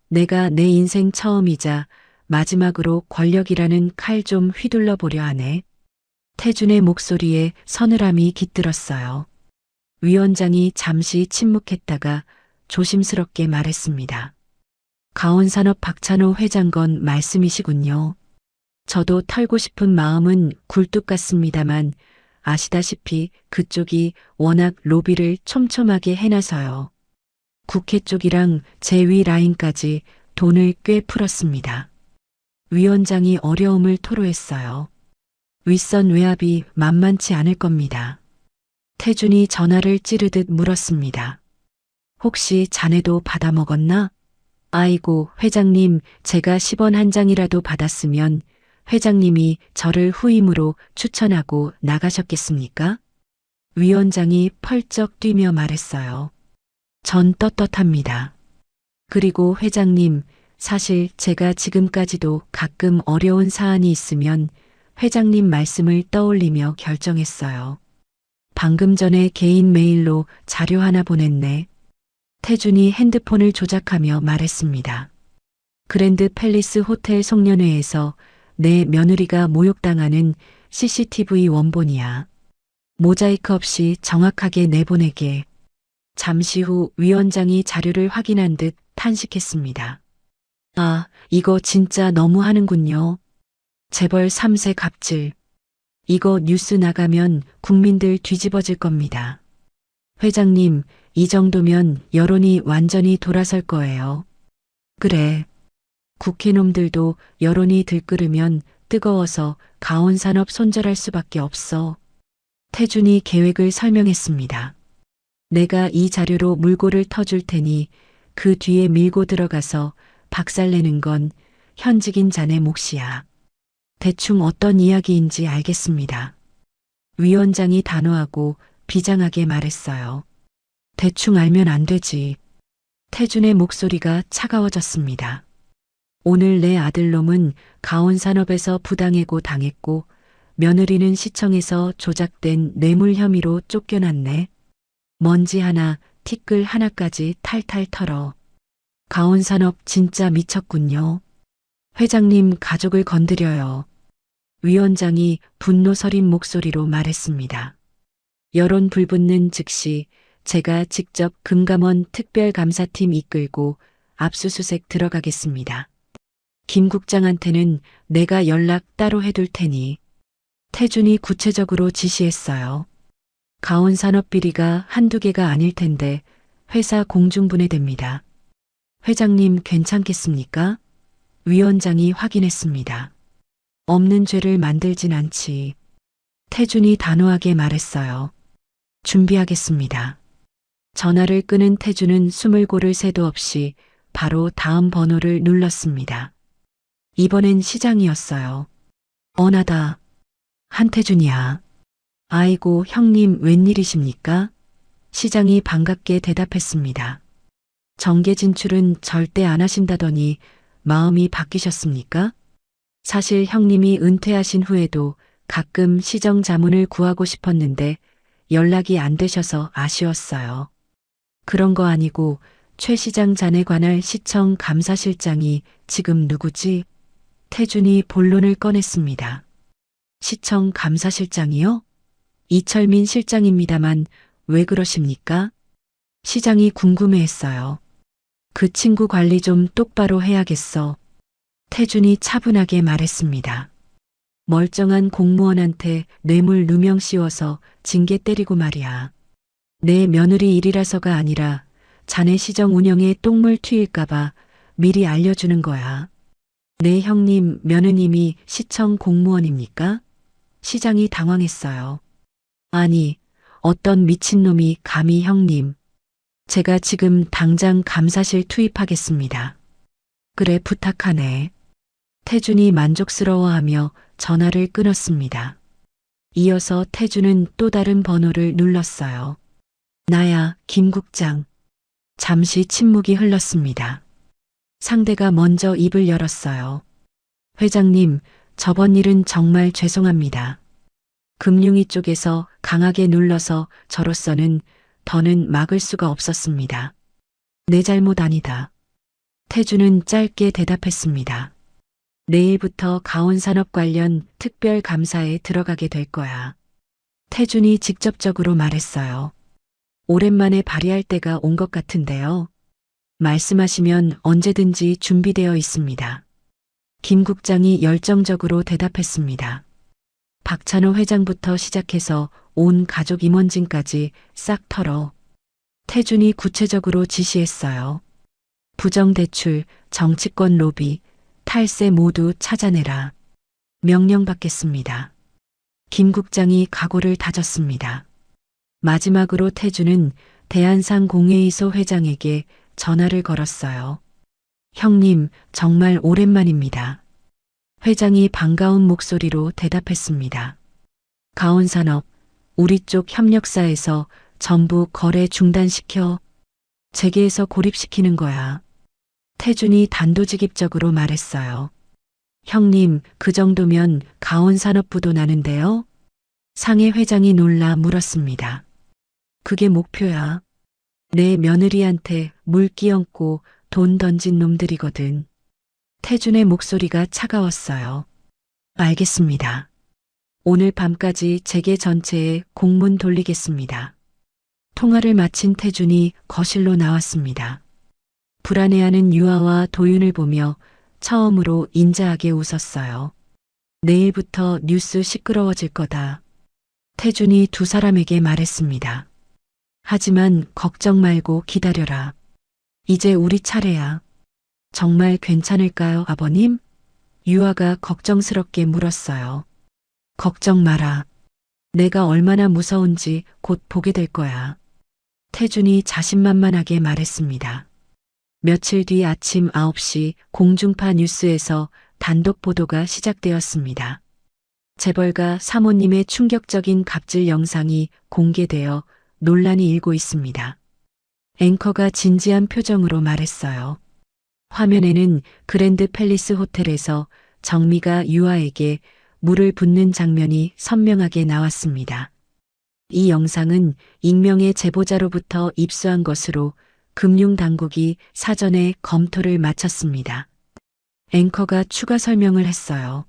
내가 내 인생 처음이자 마지막으로 권력이라는 칼 좀 휘둘러 보려 하네. 태준의 목소리에 서늘함이 깃들었어요. 위원장이 잠시 침묵했다가 조심스럽게 말했습니다. 가온산업 박찬호 회장 건 말씀이시군요. 저도 털고 싶은 마음은 굴뚝 같습니다만 아시다시피 그쪽이 워낙 로비를 촘촘하게 해놔서요. 국회 쪽이랑 제 위 라인까지 돈을 꽤 풀었습니다. 위원장이 어려움을 토로했어요. 윗선 외압이 만만치 않을 겁니다. 태준이 전화를 찌르듯 물었습니다. 혹시 자네도 받아먹었나? 아이고, 회장님, 제가 10원 한 장이라도 받았으면 회장님이 저를 후임으로 추천하고 나가셨겠습니까? 위원장이 펄쩍 뛰며 말했어요. 전 떳떳합니다. 그리고 회장님, 사실 제가 지금까지도 가끔 어려운 사안이 있으면 회장님 말씀을 떠올리며 결정했어요. 방금 전에 개인 메일로 자료 하나 보냈네. 태준이 핸드폰을 조작하며 말했습니다. 그랜드 팰리스 호텔 송년회에서 내 며느리가 모욕당하는 CCTV 원본이야. 모자이크 없이 정확하게 내보내게. 잠시 후 위원장이 자료를 확인한 듯 탄식했습니다. 아, 이거 진짜 너무 하는군요. 재벌 3세 갑질. 이거 뉴스 나가면 국민들 뒤집어질 겁니다. 회장님, 이 정도면 여론이 완전히 돌아설 거예요. 그래. 국회놈들도 여론이 들끓으면 뜨거워서 가온산업 손절할 수밖에 없어. 태준이 계획을 설명했습니다. 내가 이 자료로 물꼬를 터줄 테니 그 뒤에 밀고 들어가서 박살내는 건 현직인 자네 몫이야. 대충 어떤 이야기인지 알겠습니다. 위원장이 단호하고 비장하게 말했어요. 대충 알면 안 되지. 태준의 목소리가 차가워졌습니다. 오늘 내 아들놈은 가온산업에서 부당해고 당했고 며느리는 시청에서 조작된 뇌물 혐의로 쫓겨났네. 먼지 하나, 티끌 하나까지 탈탈 털어. 가온산업 진짜 미쳤군요. 회장님 가족을 건드려요. 위원장이 분노 서린 목소리로 말했습니다. 여론 불붙는 즉시 제가 직접 금감원 특별감사팀 이끌고 압수수색 들어가겠습니다. 김 국장한테는 내가 연락 따로 해둘 테니. 태준이 구체적으로 지시했어요. 가온산업 비리가 한두 개가 아닐 텐데 회사 공중분해됩니다. 회장님 괜찮겠습니까? 위원장이 확인했습니다. 없는 죄를 만들진 않지. 태준이 단호하게 말했어요. 준비하겠습니다. 전화를 끄는 태준은 숨을 고를 새도 없이 바로 다음 번호를 눌렀습니다. 이번엔 시장이었어요. 어나다. 한태준이야. 아이고 형님 웬일이십니까? 시장이 반갑게 대답했습니다. 정계 진출은 절대 안 하신다더니 마음이 바뀌셨습니까? 사실 형님이 은퇴하신 후에도 가끔 시정 자문을 구하고 싶었는데 연락이 안 되셔서 아쉬웠어요. 그런 거 아니고 최 시장 잔에 관할 시청 감사실장이 지금 누구지? 태준이 본론을 꺼냈습니다. 시청 감사실장이요? 이철민 실장입니다만 왜 그러십니까? 시장이 궁금해했어요. 그 친구 관리 좀 똑바로 해야겠어. 태준이 차분하게 말했습니다. 멀쩡한 공무원한테 뇌물 누명 씌워서 징계 때리고 말이야. 내 며느리 일이라서가 아니라 자네 시정 운영에 똥물 튀일까봐 미리 알려주는 거야. 내 형님, 며느님이 시청 공무원입니까? 시장이 당황했어요. 아니, 어떤 미친놈이 감히 형님. 제가 지금 당장 감사실 투입하겠습니다. 그래, 부탁하네. 태준이 만족스러워하며 전화를 끊었습니다. 이어서 태준은 또 다른 번호를 눌렀어요. 나야, 김 국장. 잠시 침묵이 흘렀습니다. 상대가 먼저 입을 열었어요. 회장님, 저번 일은 정말 죄송합니다. 금융위 쪽에서 강하게 눌러서 저로서는 더는 막을 수가 없었습니다. 내 잘못 아니다. 태준은 짧게 대답했습니다. 내일부터 가온산업 관련 특별감사에 들어가게 될 거야. 태준이 직접적으로 말했어요. 오랜만에 발휘할 때가 온 것 같은데요. 말씀하시면 언제든지 준비되어 있습니다. 김 국장이 열정적으로 대답했습니다. 박찬호 회장부터 시작해서 온 가족 임원진까지 싹 털어. 태준이 구체적으로 지시했어요. 부정대출, 정치권 로비, 탈세 모두 찾아내라. 명령받겠습니다. 김 국장이 각오를 다졌습니다. 마지막으로 태준은 대한상공회의소 회장에게 전화를 걸었어요. 형님, 정말 오랜만입니다. 회장이 반가운 목소리로 대답했습니다. 가온산업, 우리 쪽 협력사에서 전부 거래 중단시켜 재계에서 고립시키는 거야. 태준이 단도직입적으로 말했어요. 형님, 그 정도면 가온산업부도 나는데요? 상해 회장이 놀라 물었습니다. 그게 목표야. 내 며느리한테 물 끼얹고 돈 던진 놈들이거든. 태준의 목소리가 차가웠어요. 알겠습니다. 오늘 밤까지 재계 전체에 공문 돌리겠습니다. 통화를 마친 태준이 거실로 나왔습니다. 불안해하는 유아와 도윤을 보며 처음으로 인자하게 웃었어요. 내일부터 뉴스 시끄러워질 거다. 태준이 두 사람에게 말했습니다. 하지만 걱정 말고 기다려라. 이제 우리 차례야. 정말 괜찮을까요, 아버님? 유아가 걱정스럽게 물었어요. 걱정 마라. 내가 얼마나 무서운지 곧 보게 될 거야. 태준이 자신만만하게 말했습니다. 며칠 뒤 아침 9시 공중파 뉴스에서 단독 보도가 시작되었습니다. 재벌가 사모님의 충격적인 갑질 영상이 공개되어 논란이 일고 있습니다. 앵커가 진지한 표정으로 말했어요. 화면에는 그랜드 팰리스 호텔에서 정미가 유아에게 물을 붓는 장면이 선명하게 나왔습니다. 이 영상은 익명의 제보자로부터 입수한 것으로 금융당국이 사전에 검토를 마쳤습니다. 앵커가 추가 설명을 했어요.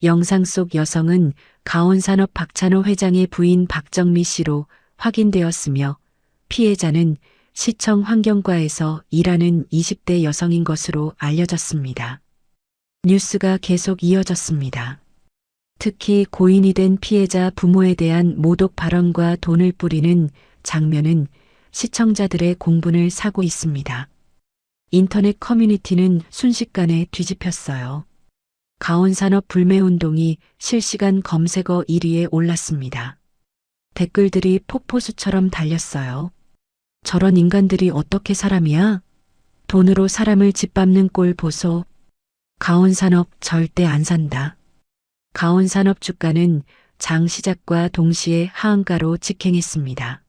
영상 속 여성은 가온산업 박찬호 회장의 부인 박정미 씨로 확인되었으며 피해자는 시청 환경과에서 일하는 20대 여성인 것으로 알려졌습니다. 뉴스가 계속 이어졌습니다. 특히 고인이 된 피해자 부모에 대한 모독 발언과 돈을 뿌리는 장면은 시청자들의 공분을 사고 있습니다. 인터넷 커뮤니티는 순식간에 뒤집혔어요. 가온산업 불매운동이 실시간 검색어 1위에 올랐습니다. 댓글들이 폭포수처럼 달렸어요. 저런 인간들이 어떻게 사람이야? 돈으로 사람을 짓밟는 꼴 보소. 가온산업 절대 안 산다. 가온산업 주가는 장 시작과 동시에 하한가로 직행했습니다.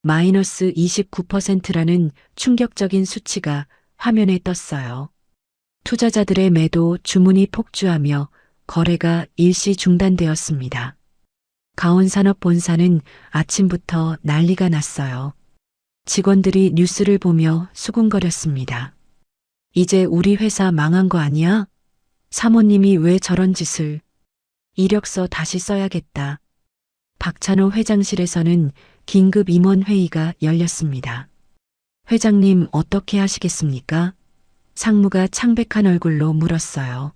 마이너스 29%라는 충격적인 수치가 화면에 떴어요. 투자자들의 매도 주문이 폭주하며 거래가 일시 중단되었습니다. 가온산업 본사는 아침부터 난리가 났어요. 직원들이 뉴스를 보며 수군거렸습니다. 이제 우리 회사 망한 거 아니야? 사모님이 왜 저런 짓을? 이력서 다시 써야겠다. 박찬호 회장실에서는 긴급 임원회의가 열렸습니다. 회장님 어떻게 하시겠습니까? 상무가 창백한 얼굴로 물었어요.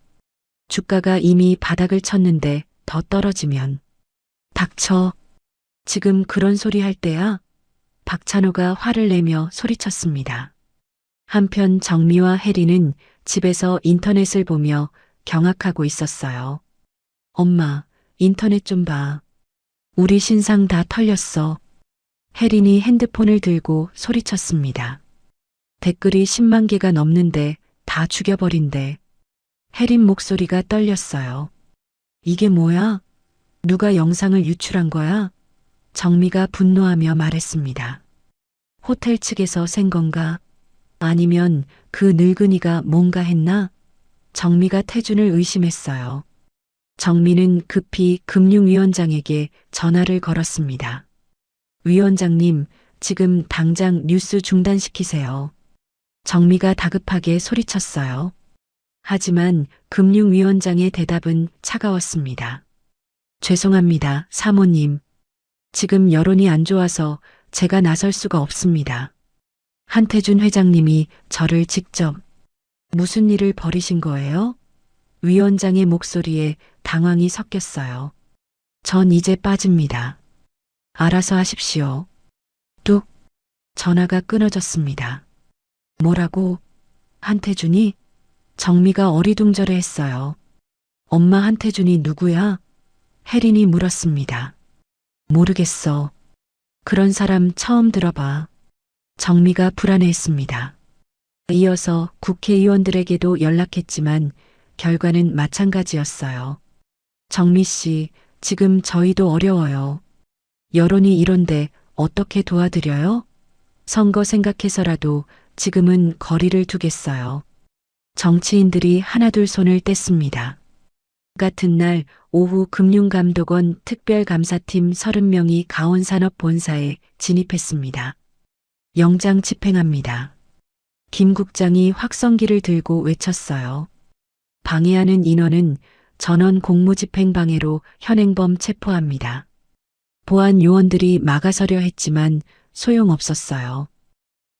주가가 이미 바닥을 쳤는데 더 떨어지면. 닥쳐. 지금 그런 소리 할 때야? 박찬호가 화를 내며 소리쳤습니다. 한편 정미와 혜리는 집에서 인터넷을 보며 경악하고 있었어요. 엄마, 인터넷 좀 봐. 우리 신상 다 털렸어. 혜린이 핸드폰을 들고 소리쳤습니다. 댓글이 10만 개가 넘는데 다 죽여버린대. 혜린 목소리가 떨렸어요. 이게 뭐야? 누가 영상을 유출한 거야? 정미가 분노하며 말했습니다. 호텔 측에서 센 건가? 아니면 그 늙은이가 뭔가 했나? 정미가 태준을 의심했어요. 정미는 급히 금융위원장에게 전화를 걸었습니다. 위원장님, 지금 당장 뉴스 중단시키세요. 정미가 다급하게 소리쳤어요. 하지만 금융위원장의 대답은 차가웠습니다. 죄송합니다, 사모님. 지금 여론이 안 좋아서 제가 나설 수가 없습니다. 한태준 회장님이 저를 직접 무슨 일을 벌이신 거예요? 위원장의 목소리에 당황이 섞였어요. 전 이제 빠집니다. 알아서 하십시오. 뚝. 전화가 끊어졌습니다. 뭐라고? 한태준이? 정미가 어리둥절해 했어요. 엄마 한태준이 누구야? 혜린이 물었습니다. 모르겠어. 그런 사람 처음 들어봐. 정미가 불안해했습니다. 이어서 국회의원들에게도 연락했지만 결과는 마찬가지였어요. 정미 씨, 지금 저희도 어려워요. 여론이 이런데 어떻게 도와드려요? 선거 생각해서라도 지금은 거리를 두겠어요. 정치인들이 하나둘 손을 뗐습니다. 같은 날 오후 금융감독원 특별감사팀 30명이 가온산업본사에 진입했습니다. 영장 집행합니다. 김 국장이 확성기를 들고 외쳤어요. 방해하는 인원은 전원 공무집행방해로 현행범 체포합니다. 보안 요원들이 막아서려 했지만 소용없었어요.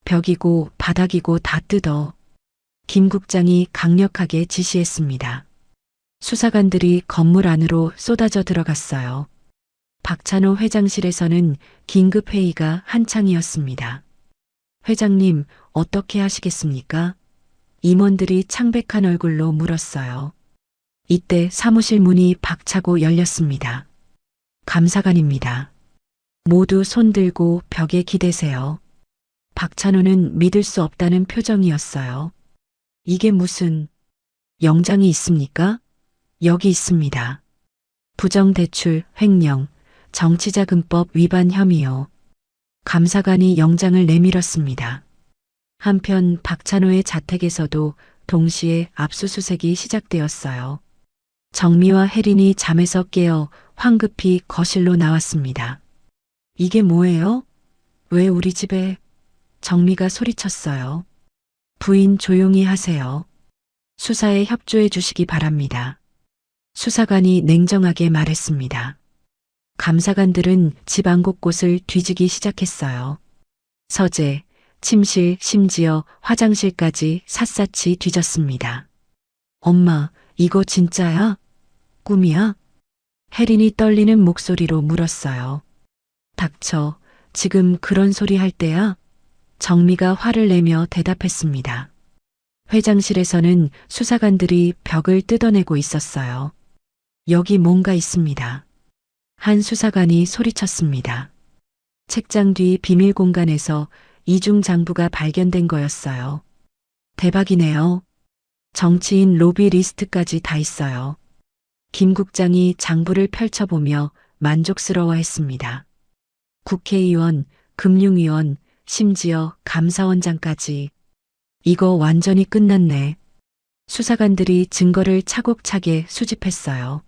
벽이고 바닥이고 다 뜯어. 김 국장이 강력하게 지시했습니다. 수사관들이 건물 안으로 쏟아져 들어갔어요. 박찬호 회장실에서는 긴급회의가 한창이었습니다. 회장님, 어떻게 하시겠습니까? 임원들이 창백한 얼굴로 물었어요. 이때 사무실 문이 박차고 열렸습니다. 감사관입니다. 모두 손 들고 벽에 기대세요. 박찬호는 믿을 수 없다는 표정이었어요. 이게 무슨 영장이 있습니까? 여기 있습니다. 부정대출, 횡령, 정치자금법 위반 혐의요. 감사관이 영장을 내밀었습니다. 한편 박찬호의 자택에서도 동시에 압수수색이 시작되었어요. 정미와 혜린이 잠에서 깨어 황급히 거실로 나왔습니다. 이게 뭐예요? 왜 우리 집에? 정미가 소리쳤어요. 부인 조용히 하세요. 수사에 협조해 주시기 바랍니다. 수사관이 냉정하게 말했습니다. 감사관들은 집안 곳곳을 뒤지기 시작했어요. 서재, 침실, 심지어 화장실까지 샅샅이 뒤졌습니다. 엄마, 이거 진짜야? 꿈이야? 혜린이 떨리는 목소리로 물었어요. 닥쳐, 지금 그런 소리 할 때야? 정미가 화를 내며 대답했습니다. 회장실에서는 수사관들이 벽을 뜯어내고 있었어요. 여기 뭔가 있습니다. 한 수사관이 소리쳤습니다. 책장 뒤 비밀 공간에서 이중 장부가 발견된 거였어요. 대박이네요. 정치인 로비 리스트까지 다 있어요. 김 국장이 장부를 펼쳐보며 만족스러워했습니다. 국회의원, 금융위원, 심지어 감사원장까지. 이거 완전히 끝났네. 수사관들이 증거를 차곡차게 수집했어요.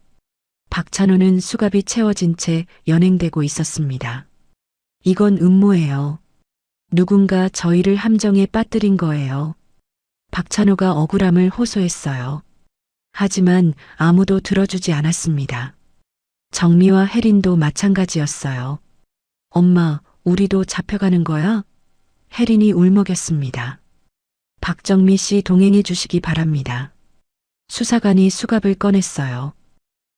박찬호는 수갑이 채워진 채 연행되고 있었습니다. 이건 음모예요. 누군가 저희를 함정에 빠뜨린 거예요. 박찬호가 억울함을 호소했어요. 하지만 아무도 들어주지 않았습니다. 정미와 혜린도 마찬가지였어요. 엄마, 우리도 잡혀가는 거야? 혜린이 울먹였습니다. 박정미 씨 동행해 주시기 바랍니다. 수사관이 수갑을 꺼냈어요.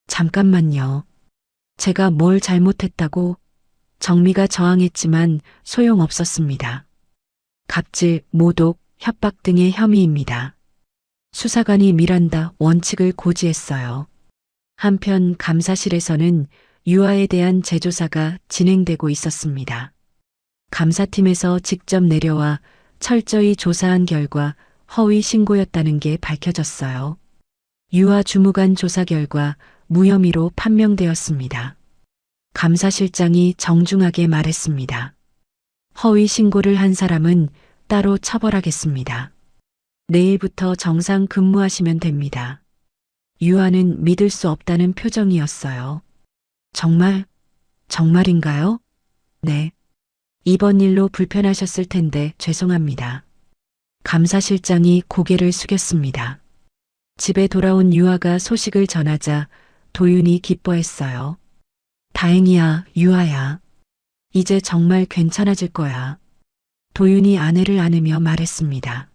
잠깐만요. 제가 뭘 잘못했다고? 정미가 저항했지만 소용없었습니다. 갑질, 모독, 협박 등의 혐의입니다. 수사관이 밀한다 원칙을 고지했어요. 한편 감사실에서는 유아에 대한 재조사가 진행되고 있었습니다. 감사팀에서 직접 내려와 철저히 조사한 결과 허위 신고였다는 게 밝혀졌어요. 유아 주무관 조사 결과 무혐의로 판명되었습니다. 감사실장이 정중하게 말했습니다. 허위 신고를 한 사람은 따로 처벌하겠습니다. 내일부터 정상 근무하시면 됩니다. 유아는 믿을 수 없다는 표정이었어요. 정말인가요? 네. 이번 일로 불편하셨을 텐데 죄송합니다. 감사실장이 고개를 숙였습니다. 집에 돌아온 유아가 소식을 전하자 도윤이 기뻐했어요. 다행이야, 유아야. 이제 정말 괜찮아질 거야. 도윤이 아내를 안으며 말했습니다.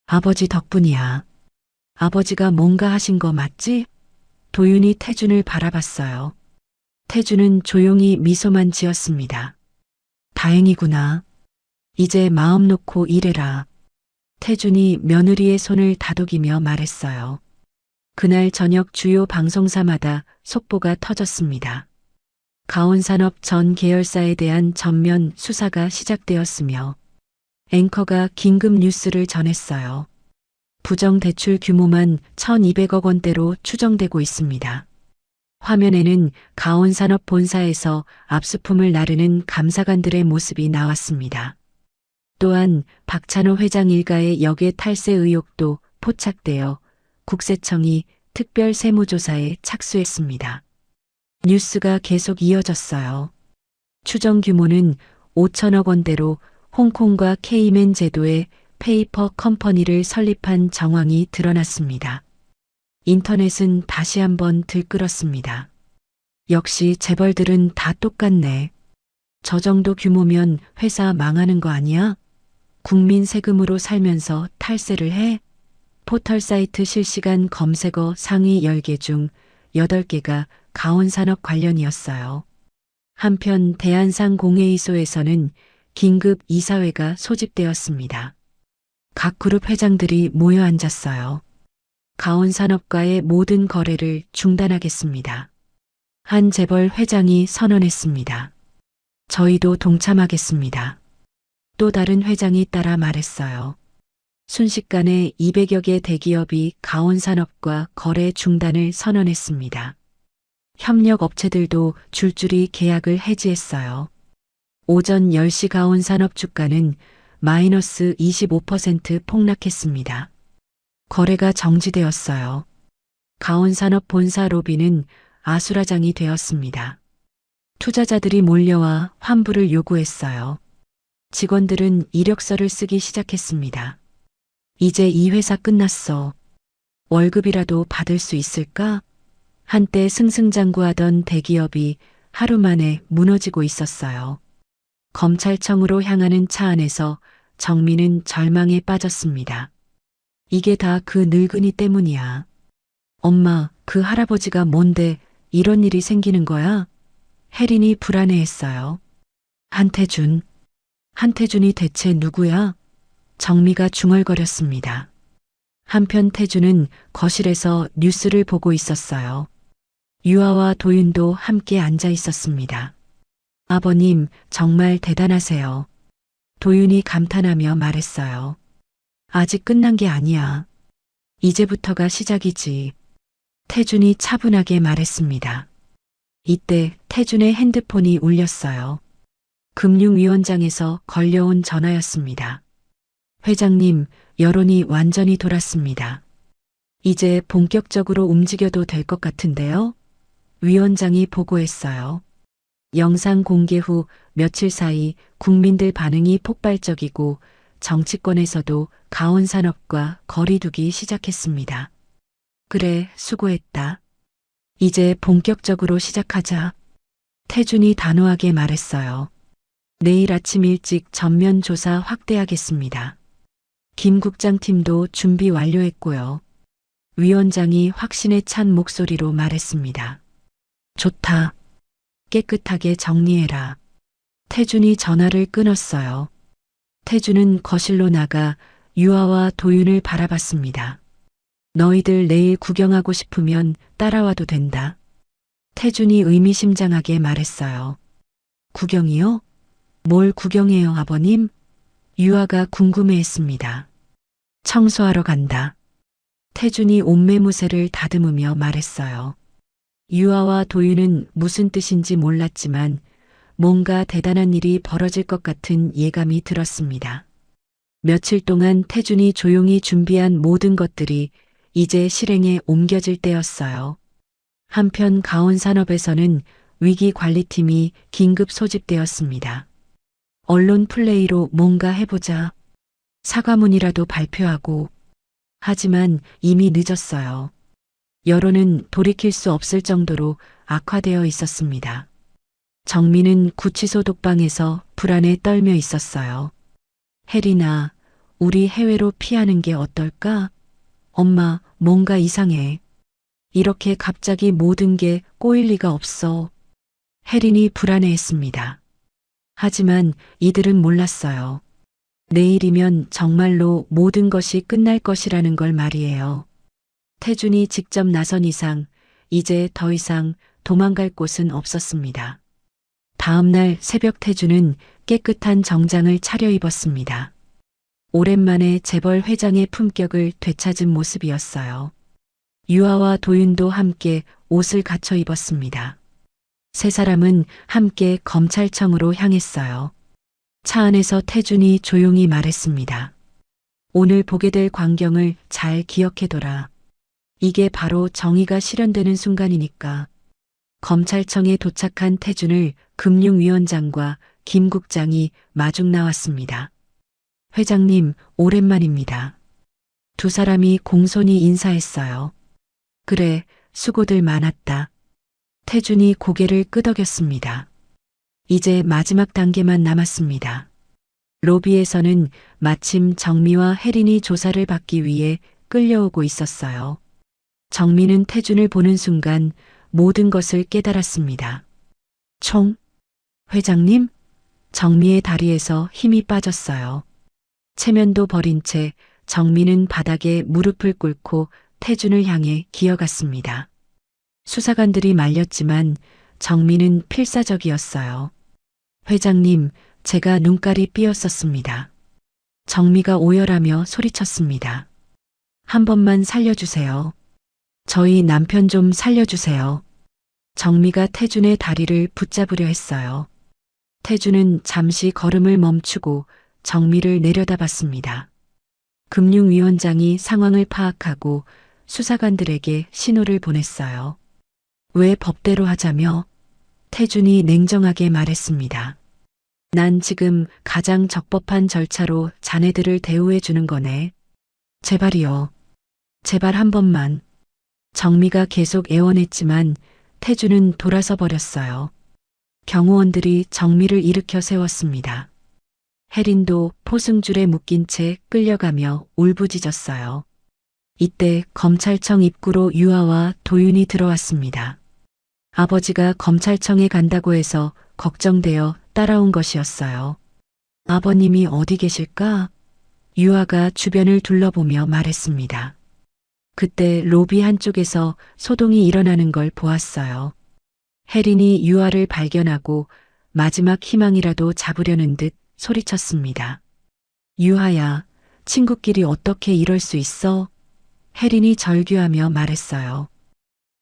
아버지 덕분이야. 아버지가 뭔가 하신 거 맞지? 도윤이 태준을 바라봤어요. 태준은 조용히 미소만 지었습니다. 다행이구나. 이제 마음 놓고 일해라. 태준이 며느리의 손을 다독이며 말했어요. 그날 저녁 주요 방송사마다 속보가 터졌습니다. 가온산업 전 계열사에 대한 전면 수사가 시작되었으며 앵커가 긴급 뉴스를 전했어요. 부정대출 규모만 1,200억 원대로 추정되고 있습니다. 화면에는 가온산업 본사에서 압수품을 나르는 감사관들의 모습이 나왔습니다. 또한 박찬호 회장 일가의 역외 탈세 의혹도 포착되어 국세청이 특별 세무조사에 착수했습니다. 뉴스가 계속 이어졌어요. 추정 규모는 5천억 원대로 홍콩과 케이맨 제도의 페이퍼 컴퍼니를 설립한 정황이 드러났습니다. 인터넷은 다시 한번 들끓었습니다. 역시 재벌들은 다 똑같네. 저 정도 규모면 회사 망하는 거 아니야? 국민 세금으로 살면서 탈세를 해? 포털 사이트 실시간 검색어 상위 10개 중 8개가 가온산업 관련이었어요. 한편 대한상공회의소에서는 긴급 이사회가 소집되었습니다. 각 그룹 회장들이 모여 앉았어요. 가온산업과의 모든 거래를 중단하겠습니다. 한 재벌 회장이 선언했습니다. 저희도 동참하겠습니다. 또 다른 회장이 따라 말했어요. 순식간에 200여 개 대기업이 가온산업과 거래 중단을 선언했습니다. 협력 업체들도 줄줄이 계약을 해지했어요. 오전 10시 가온산업 주가는 마이너스 25% 폭락했습니다. 거래가 정지되었어요. 가온산업 본사 로비는 아수라장이 되었습니다. 투자자들이 몰려와 환불을 요구했어요. 직원들은 이력서를 쓰기 시작했습니다. 이제 이 회사 끝났어. 월급이라도 받을 수 있을까? 한때 승승장구하던 대기업이 하루 만에 무너지고 있었어요. 검찰청으로 향하는 차 안에서 정민은 절망에 빠졌습니다. 이게 다 그 늙은이 때문이야. 엄마, 그 할아버지가 뭔데 이런 일이 생기는 거야? 혜린이 불안해했어요. 한태준이 대체 누구야? 정미가 중얼거렸습니다. 한편 태준은 거실에서 뉴스를 보고 있었어요. 유아와 도윤도 함께 앉아 있었습니다. 아버님, 정말 대단하세요. 도윤이 감탄하며 말했어요. 아직 끝난 게 아니야. 이제부터가 시작이지. 태준이 차분하게 말했습니다. 이때 태준의 핸드폰이 울렸어요. 금융위원장에서 걸려온 전화였습니다. 회장님, 여론이 완전히 돌았습니다. 이제 본격적으로 움직여도 될 것 같은데요? 위원장이 보고했어요. 영상 공개 후 며칠 사이 국민들 반응이 폭발적이고 정치권에서도 가온산업과 거리두기 시작했습니다. 그래, 수고했다. 이제 본격적으로 시작하자. 태준이 단호하게 말했어요. 내일 아침 일찍 전면 조사 확대하겠습니다. 김 국장팀도 준비 완료했고요. 위원장이 확신에 찬 목소리로 말했습니다. 좋다. 깨끗하게 정리해라. 태준이 전화를 끊었어요. 태준은 거실로 나가 유아와 도윤을 바라봤습니다. 너희들 내일 구경하고 싶으면 따라와도 된다. 태준이 의미심장하게 말했어요. 구경이요? 뭘 구경해요, 아버님? 유아가 궁금해했습니다. 청소하러 간다. 태준이 옷매무새를 다듬으며 말했어요. 유아와 도윤은 무슨 뜻인지 몰랐지만 뭔가 대단한 일이 벌어질 것 같은 예감이 들었습니다. 며칠 동안 태준이 조용히 준비한 모든 것들이 이제 실행에 옮겨질 때였어요. 한편 가온산업에서는 위기관리팀이 긴급 소집되었습니다. 언론 플레이로 뭔가 해보자. 사과문이라도 발표하고. 하지만 이미 늦었어요. 여론은 돌이킬 수 없을 정도로 악화되어 있었습니다. 정민은 구치소 독방에서 불안에 떨며 있었어요. 혜린아, 우리 해외로 피하는 게 어떨까? 엄마, 뭔가 이상해. 이렇게 갑자기 모든 게 꼬일 리가 없어. 혜린이 불안해했습니다. 하지만 이들은 몰랐어요. 내일이면 정말로 모든 것이 끝날 것이라는 걸 말이에요. 태준이 직접 나선 이상 이제 더 이상 도망갈 곳은 없었습니다. 다음 날 새벽 태준은 깨끗한 정장을 차려입었습니다. 오랜만에 재벌 회장의 품격을 되찾은 모습이었어요. 유아와 도윤도 함께 옷을 갖춰 입었습니다. 세 사람은 함께 검찰청으로 향했어요. 차 안에서 태준이 조용히 말했습니다. 오늘 보게 될 광경을 잘 기억해둬라. 이게 바로 정의가 실현되는 순간이니까. 검찰청에 도착한 태준을 금융위원장과 김 국장이 마중 나왔습니다. 회장님, 오랜만입니다. 두 사람이 공손히 인사했어요. 그래, 수고들 많았다. 태준이 고개를 끄덕였습니다. 이제 마지막 단계만 남았습니다. 로비에서는 마침 정미와 혜린이 조사를 받기 위해 끌려오고 있었어요. 정미는 태준을 보는 순간 모든 것을 깨달았습니다. 총? 회장님? 정미의 다리에서 힘이 빠졌어요. 체면도 버린 채 정미는 바닥에 무릎을 꿇고 태준을 향해 기어갔습니다. 수사관들이 말렸지만 정미는 필사적이었어요. 회장님, 제가 눈깔이 삐었었습니다. 정미가 오열하며 소리쳤습니다. 한 번만 살려주세요. 저희 남편 좀 살려주세요. 정미가 태준의 다리를 붙잡으려 했어요. 태준은 잠시 걸음을 멈추고 정미를 내려다봤습니다. 금융위원장이 상황을 파악하고 수사관들에게 신호를 보냈어요. 왜 법대로 하자며? 태준이 냉정하게 말했습니다. 난 지금 가장 적법한 절차로 자네들을 대우해 주는 거네. 제발이요. 제발 한 번만. 정미가 계속 애원했지만 태준은 돌아서 버렸어요. 경호원들이 정미를 일으켜 세웠습니다. 혜린도 포승줄에 묶인 채 끌려가며 울부짖었어요. 이때 검찰청 입구로 유아와 도윤이 들어왔습니다. 아버지가 검찰청에 간다고 해서 걱정되어 따라온 것이었어요. 아버님이 어디 계실까? 유아가 주변을 둘러보며 말했습니다. 그때 로비 한쪽에서 소동이 일어나는 걸 보았어요. 혜린이 유아를 발견하고 마지막 희망이라도 잡으려는 듯 소리쳤습니다. 유아야, 친구끼리 어떻게 이럴 수 있어? 혜린이 절규하며 말했어요.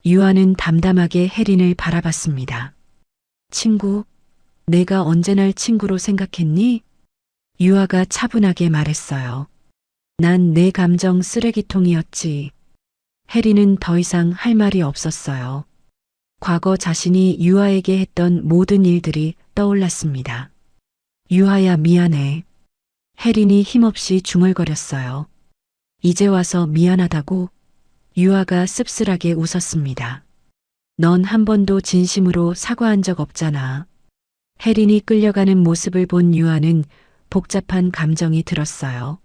유아는 담담하게 혜린을 바라봤습니다. 친구? 내가 언제 날 친구로 생각했니? 유아가 차분하게 말했어요. 난 내 감정 쓰레기통이었지. 혜린은 더 이상 할 말이 없었어요. 과거 자신이 유아에게 했던 모든 일들이 떠올랐습니다. 유아야, 미안해. 혜린이 힘없이 중얼거렸어요. 이제 와서 미안하다고? 유아가 씁쓸하게 웃었습니다. 넌 한 번도 진심으로 사과한 적 없잖아. 혜린이 끌려가는 모습을 본 유아는 복잡한 감정이 들었어요.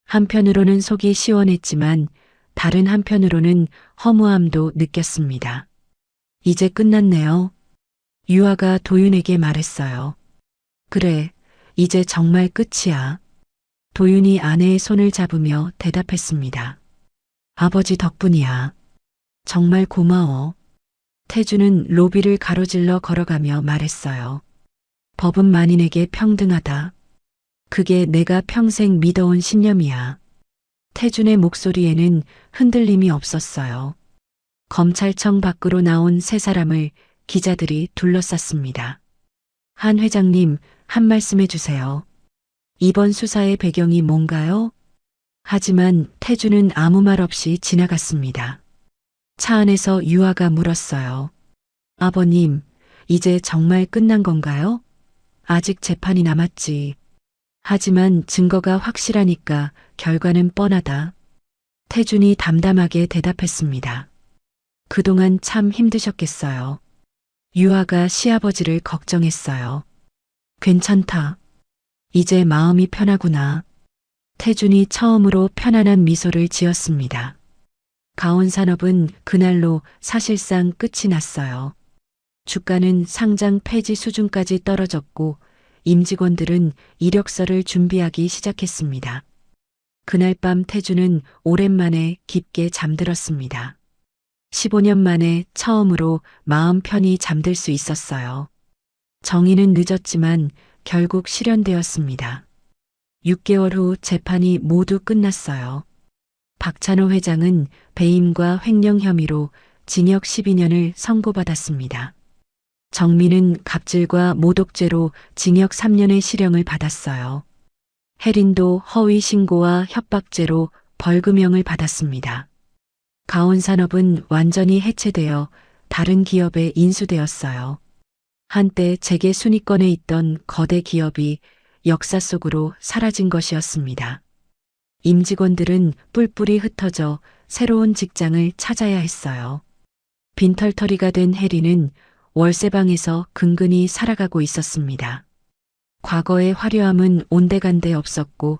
한편으로는 속이 시원했지만 다른 한편으로는 허무함도 느꼈습니다. 이제 끝났네요. 유아가 도윤에게 말했어요. 그래, 이제 정말 끝이야. 도윤이 아내의 손을 잡으며 대답했습니다. 아버지 덕분이야. 정말 고마워. 태준은 로비를 가로질러 걸어가며 말했어요. 법은 만인에게 평등하다. 그게 내가 평생 믿어온 신념이야. 태준의 목소리에는 흔들림이 없었어요. 검찰청 밖으로 나온 세 사람을 기자들이 둘러쌌습니다. 한 회장님, 한 말씀 해주세요. 이번 수사의 배경이 뭔가요? 하지만 태준은 아무 말 없이 지나갔습니다. 차 안에서 유아가 물었어요. 아버님, 이제 정말 끝난 건가요? 아직 재판이 남았지. 하지만 증거가 확실하니까 결과는 뻔하다. 태준이 담담하게 대답했습니다. 그동안 참 힘드셨겠어요. 유아가 시아버지를 걱정했어요. 괜찮다. 이제 마음이 편하구나. 태준이 처음으로 편안한 미소를 지었습니다. 가온산업은 그날로 사실상 끝이 났어요. 주가는 상장 폐지 수준까지 떨어졌고 임직원들은 이력서를 준비하기 시작했습니다. 그날 밤 태준은 오랜만에 깊게 잠들었습니다. 15년 만에 처음으로 마음 편히 잠들 수 있었어요. 정의는 늦었지만 결국 실현되었습니다. 6개월 후 재판이 모두 끝났어요. 박찬호 회장은 배임과 횡령 혐의로 징역 12년을 선고받았습니다. 정민은 갑질과 모독죄로 징역 3년의 실형을 받았어요. 혜린도 허위 신고와 협박죄로 벌금형을 받았습니다. 가온산업은 완전히 해체되어 다른 기업에 인수되었어요. 한때 재계 순위권에 있던 거대 기업이 역사 속으로 사라진 것이었습니다. 임직원들은 뿔뿔이 흩어져 새로운 직장을 찾아야 했어요. 빈털터리가 된 혜리는 월세방에서 근근히 살아가고 있었습니다. 과거의 화려함은 온데간데 없었고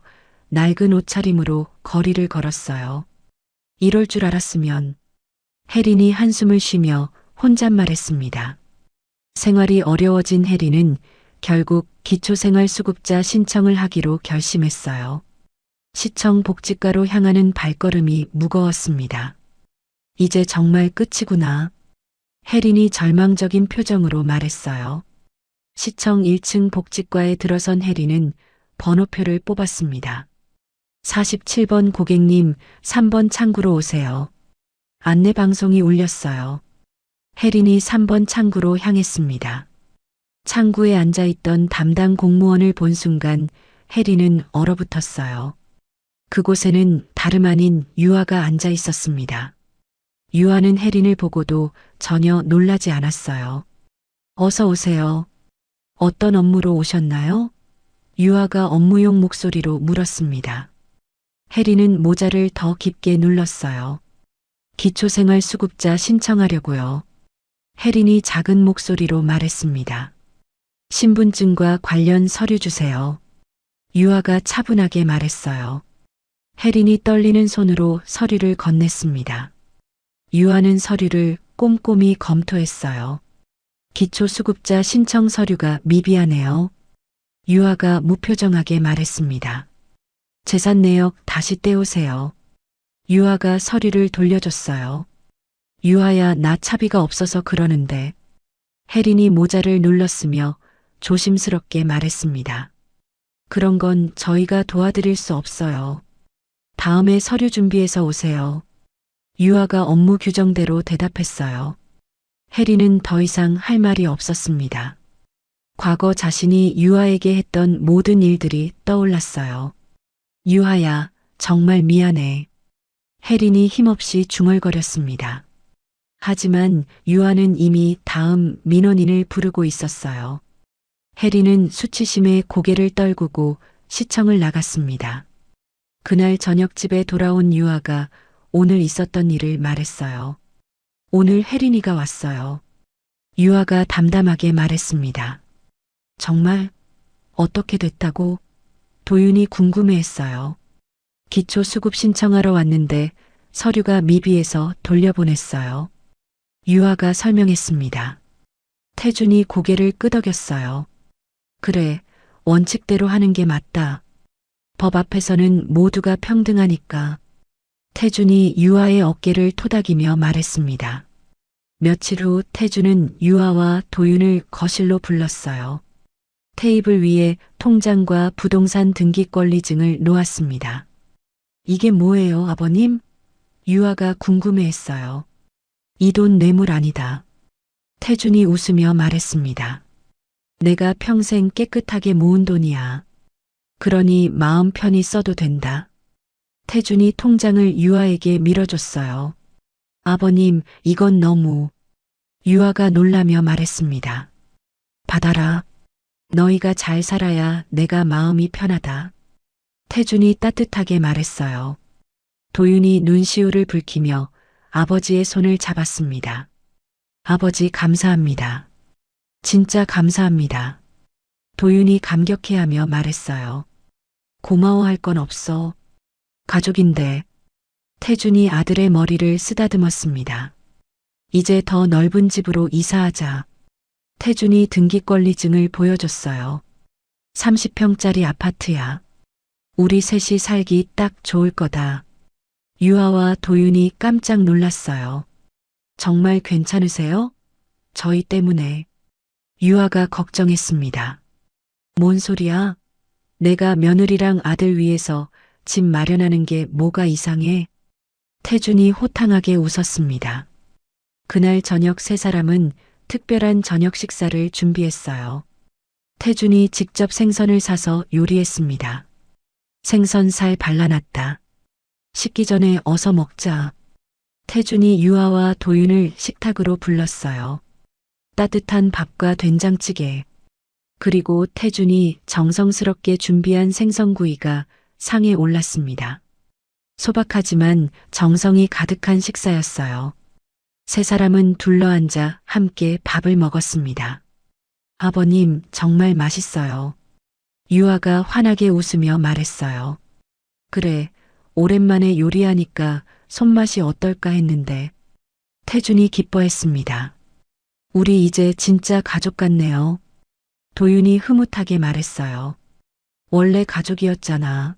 낡은 옷차림으로 거리를 걸었어요. 이럴 줄 알았으면. 혜린이 한숨을 쉬며 혼잣말했습니다. 생활이 어려워진 혜린은 결국 기초생활수급자 신청을 하기로 결심했어요. 시청 복지과로 향하는 발걸음이 무거웠습니다. 이제 정말 끝이구나. 혜린이 절망적인 표정으로 말했어요. 시청 1층 복지과에 들어선 혜린은 번호표를 뽑았습니다. 47번 고객님, 3번 창구로 오세요. 안내 방송이 울렸어요. 혜린이 3번 창구로 향했습니다. 창구에 앉아있던 담당 공무원을 본 순간 혜린은 얼어붙었어요. 그곳에는 다름 아닌 유아가 앉아 있었습니다. 유아는 혜린을 보고도 전혀 놀라지 않았어요. 어서 오세요. 어떤 업무로 오셨나요? 유아가 업무용 목소리로 물었습니다. 혜린은 모자를 더 깊게 눌렀어요. 기초생활수급자 신청하려고요. 혜린이 작은 목소리로 말했습니다. 신분증과 관련 서류 주세요. 유아가 차분하게 말했어요. 혜린이 떨리는 손으로 서류를 건넸습니다. 유아는 서류를 꼼꼼히 검토했어요. 기초수급자 신청 서류가 미비하네요. 유아가 무표정하게 말했습니다. 재산 내역 다시 떼오세요. 유아가 서류를 돌려줬어요. 유아야, 나 차비가 없어서 그러는데. 혜린이 모자를 눌렀으며 조심스럽게 말했습니다. 그런 건 저희가 도와드릴 수 없어요. 다음에 서류 준비해서 오세요. 유아가 업무 규정대로 대답했어요. 혜린은 더 이상 할 말이 없었습니다. 과거 자신이 유아에게 했던 모든 일들이 떠올랐어요. 유아야, 정말 미안해. 혜린이 힘없이 중얼거렸습니다. 하지만 유아는 이미 다음 민원인을 부르고 있었어요. 혜린은 수치심에 고개를 떨구고 시청을 나갔습니다. 그날 저녁 집에 돌아온 유아가 오늘 있었던 일을 말했어요. 오늘 혜린이가 왔어요. 유아가 담담하게 말했습니다. 정말? 어떻게 됐다고? 도윤이 궁금해했어요. 기초수급 신청하러 왔는데 서류가 미비해서 돌려보냈어요. 유아가 설명했습니다. 태준이 고개를 끄덕였어요. 그래, 원칙대로 하는 게 맞다. 법 앞에서는 모두가 평등하니까. 태준이 유아의 어깨를 토닥이며 말했습니다. 며칠 후 태준은 유아와 도윤을 거실로 불렀어요. 테이블 위에 통장과 부동산 등기권리증을 놓았습니다. 이게 뭐예요, 아버님? 유아가 궁금해했어요. 이 돈 뇌물 아니다. 태준이 웃으며 말했습니다. 내가 평생 깨끗하게 모은 돈이야. 그러니 마음 편히 써도 된다. 태준이 통장을 유아에게 밀어줬어요. 아버님, 이건 너무. 유아가 놀라며 말했습니다. 받아라. 너희가 잘 살아야 내가 마음이 편하다. 태준이 따뜻하게 말했어요. 도윤이 눈시울을 붉히며 아버지의 손을 잡았습니다. 아버지 감사합니다. 진짜 감사합니다. 도윤이 감격해하며 말했어요. 고마워할 건 없어. 가족인데. 태준이 아들의 머리를 쓰다듬었습니다. 이제 더 넓은 집으로 이사하자. 태준이 등기권리증을 보여줬어요. 30평짜리 아파트야. 우리 셋이 살기 딱 좋을 거다. 유아와 도윤이 깜짝 놀랐어요. 정말 괜찮으세요? 저희 때문에. 유아가 걱정했습니다. 뭔 소리야? 내가 며느리랑 아들 위해서 집 마련하는 게 뭐가 이상해? 태준이 호탕하게 웃었습니다. 그날 저녁 세 사람은 특별한 저녁 식사를 준비했어요. 태준이 직접 생선을 사서 요리했습니다. 생선살 발라놨다. 식기 전에 어서 먹자. 태준이 유아와 도윤을 식탁으로 불렀어요. 따뜻한 밥과 된장찌개, 그리고 태준이 정성스럽게 준비한 생선구이가 상에 올랐습니다. 소박하지만 정성이 가득한 식사였어요. 세 사람은 둘러앉아 함께 밥을 먹었습니다. 아버님, 정말 맛있어요. 유아가 환하게 웃으며 말했어요. 그래, 오랜만에 요리하니까 손맛이 어떨까 했는데. 태준이 기뻐했습니다. 우리 이제 진짜 가족 같네요. 도윤이 흐뭇하게 말했어요. 원래 가족이었잖아.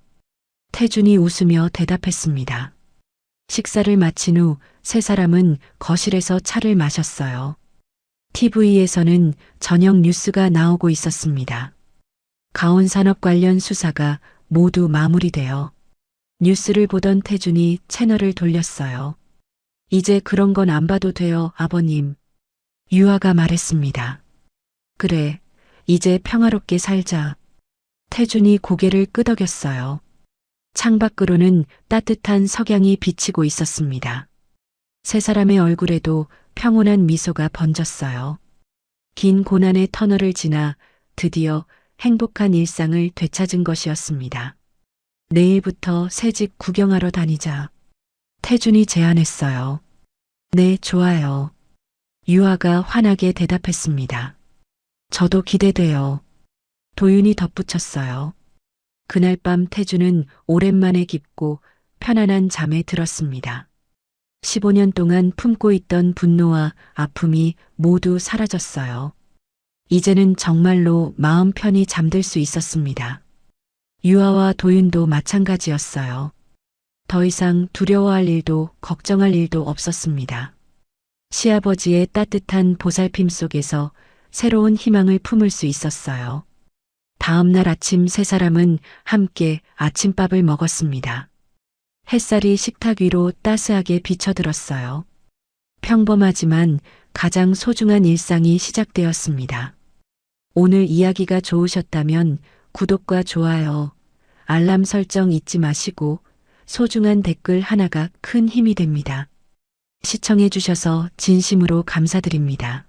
태준이 웃으며 대답했습니다. 식사를 마친 후 세 사람은 거실에서 차를 마셨어요. TV에서는 저녁 뉴스가 나오고 있었습니다. 가온산업 관련 수사가 모두 마무리되어 뉴스를 보던 태준이 채널을 돌렸어요. 이제 그런 건 안 봐도 돼요, 아버님. 유아가 말했습니다. 그래, 이제 평화롭게 살자. 태준이 고개를 끄덕였어요. 창밖으로는 따뜻한 석양이 비치고 있었습니다. 세 사람의 얼굴에도 평온한 미소가 번졌어요. 긴 고난의 터널을 지나 드디어 행복한 일상을 되찾은 것이었습니다. 내일부터 새 집 구경하러 다니자. 태준이 제안했어요. 네, 좋아요. 유아가 환하게 대답했습니다. 저도 기대돼요. 도윤이 덧붙였어요. 그날 밤 태준은 오랜만에 깊고 편안한 잠에 들었습니다. 15년 동안 품고 있던 분노와 아픔이 모두 사라졌어요. 이제는 정말로 마음 편히 잠들 수 있었습니다. 유아와 도윤도 마찬가지였어요. 더 이상 두려워할 일도 걱정할 일도 없었습니다. 시아버지의 따뜻한 보살핌 속에서 새로운 희망을 품을 수 있었어요. 다음 날 아침 세 사람은 함께 아침밥을 먹었습니다. 햇살이 식탁 위로 따스하게 비쳐들었어요. 평범하지만 가장 소중한 일상이 시작되었습니다. 오늘 이야기가 좋으셨다면 구독과 좋아요, 알람 설정 잊지 마시고 소중한 댓글 하나가 큰 힘이 됩니다. 시청해 주셔서 진심으로 감사드립니다.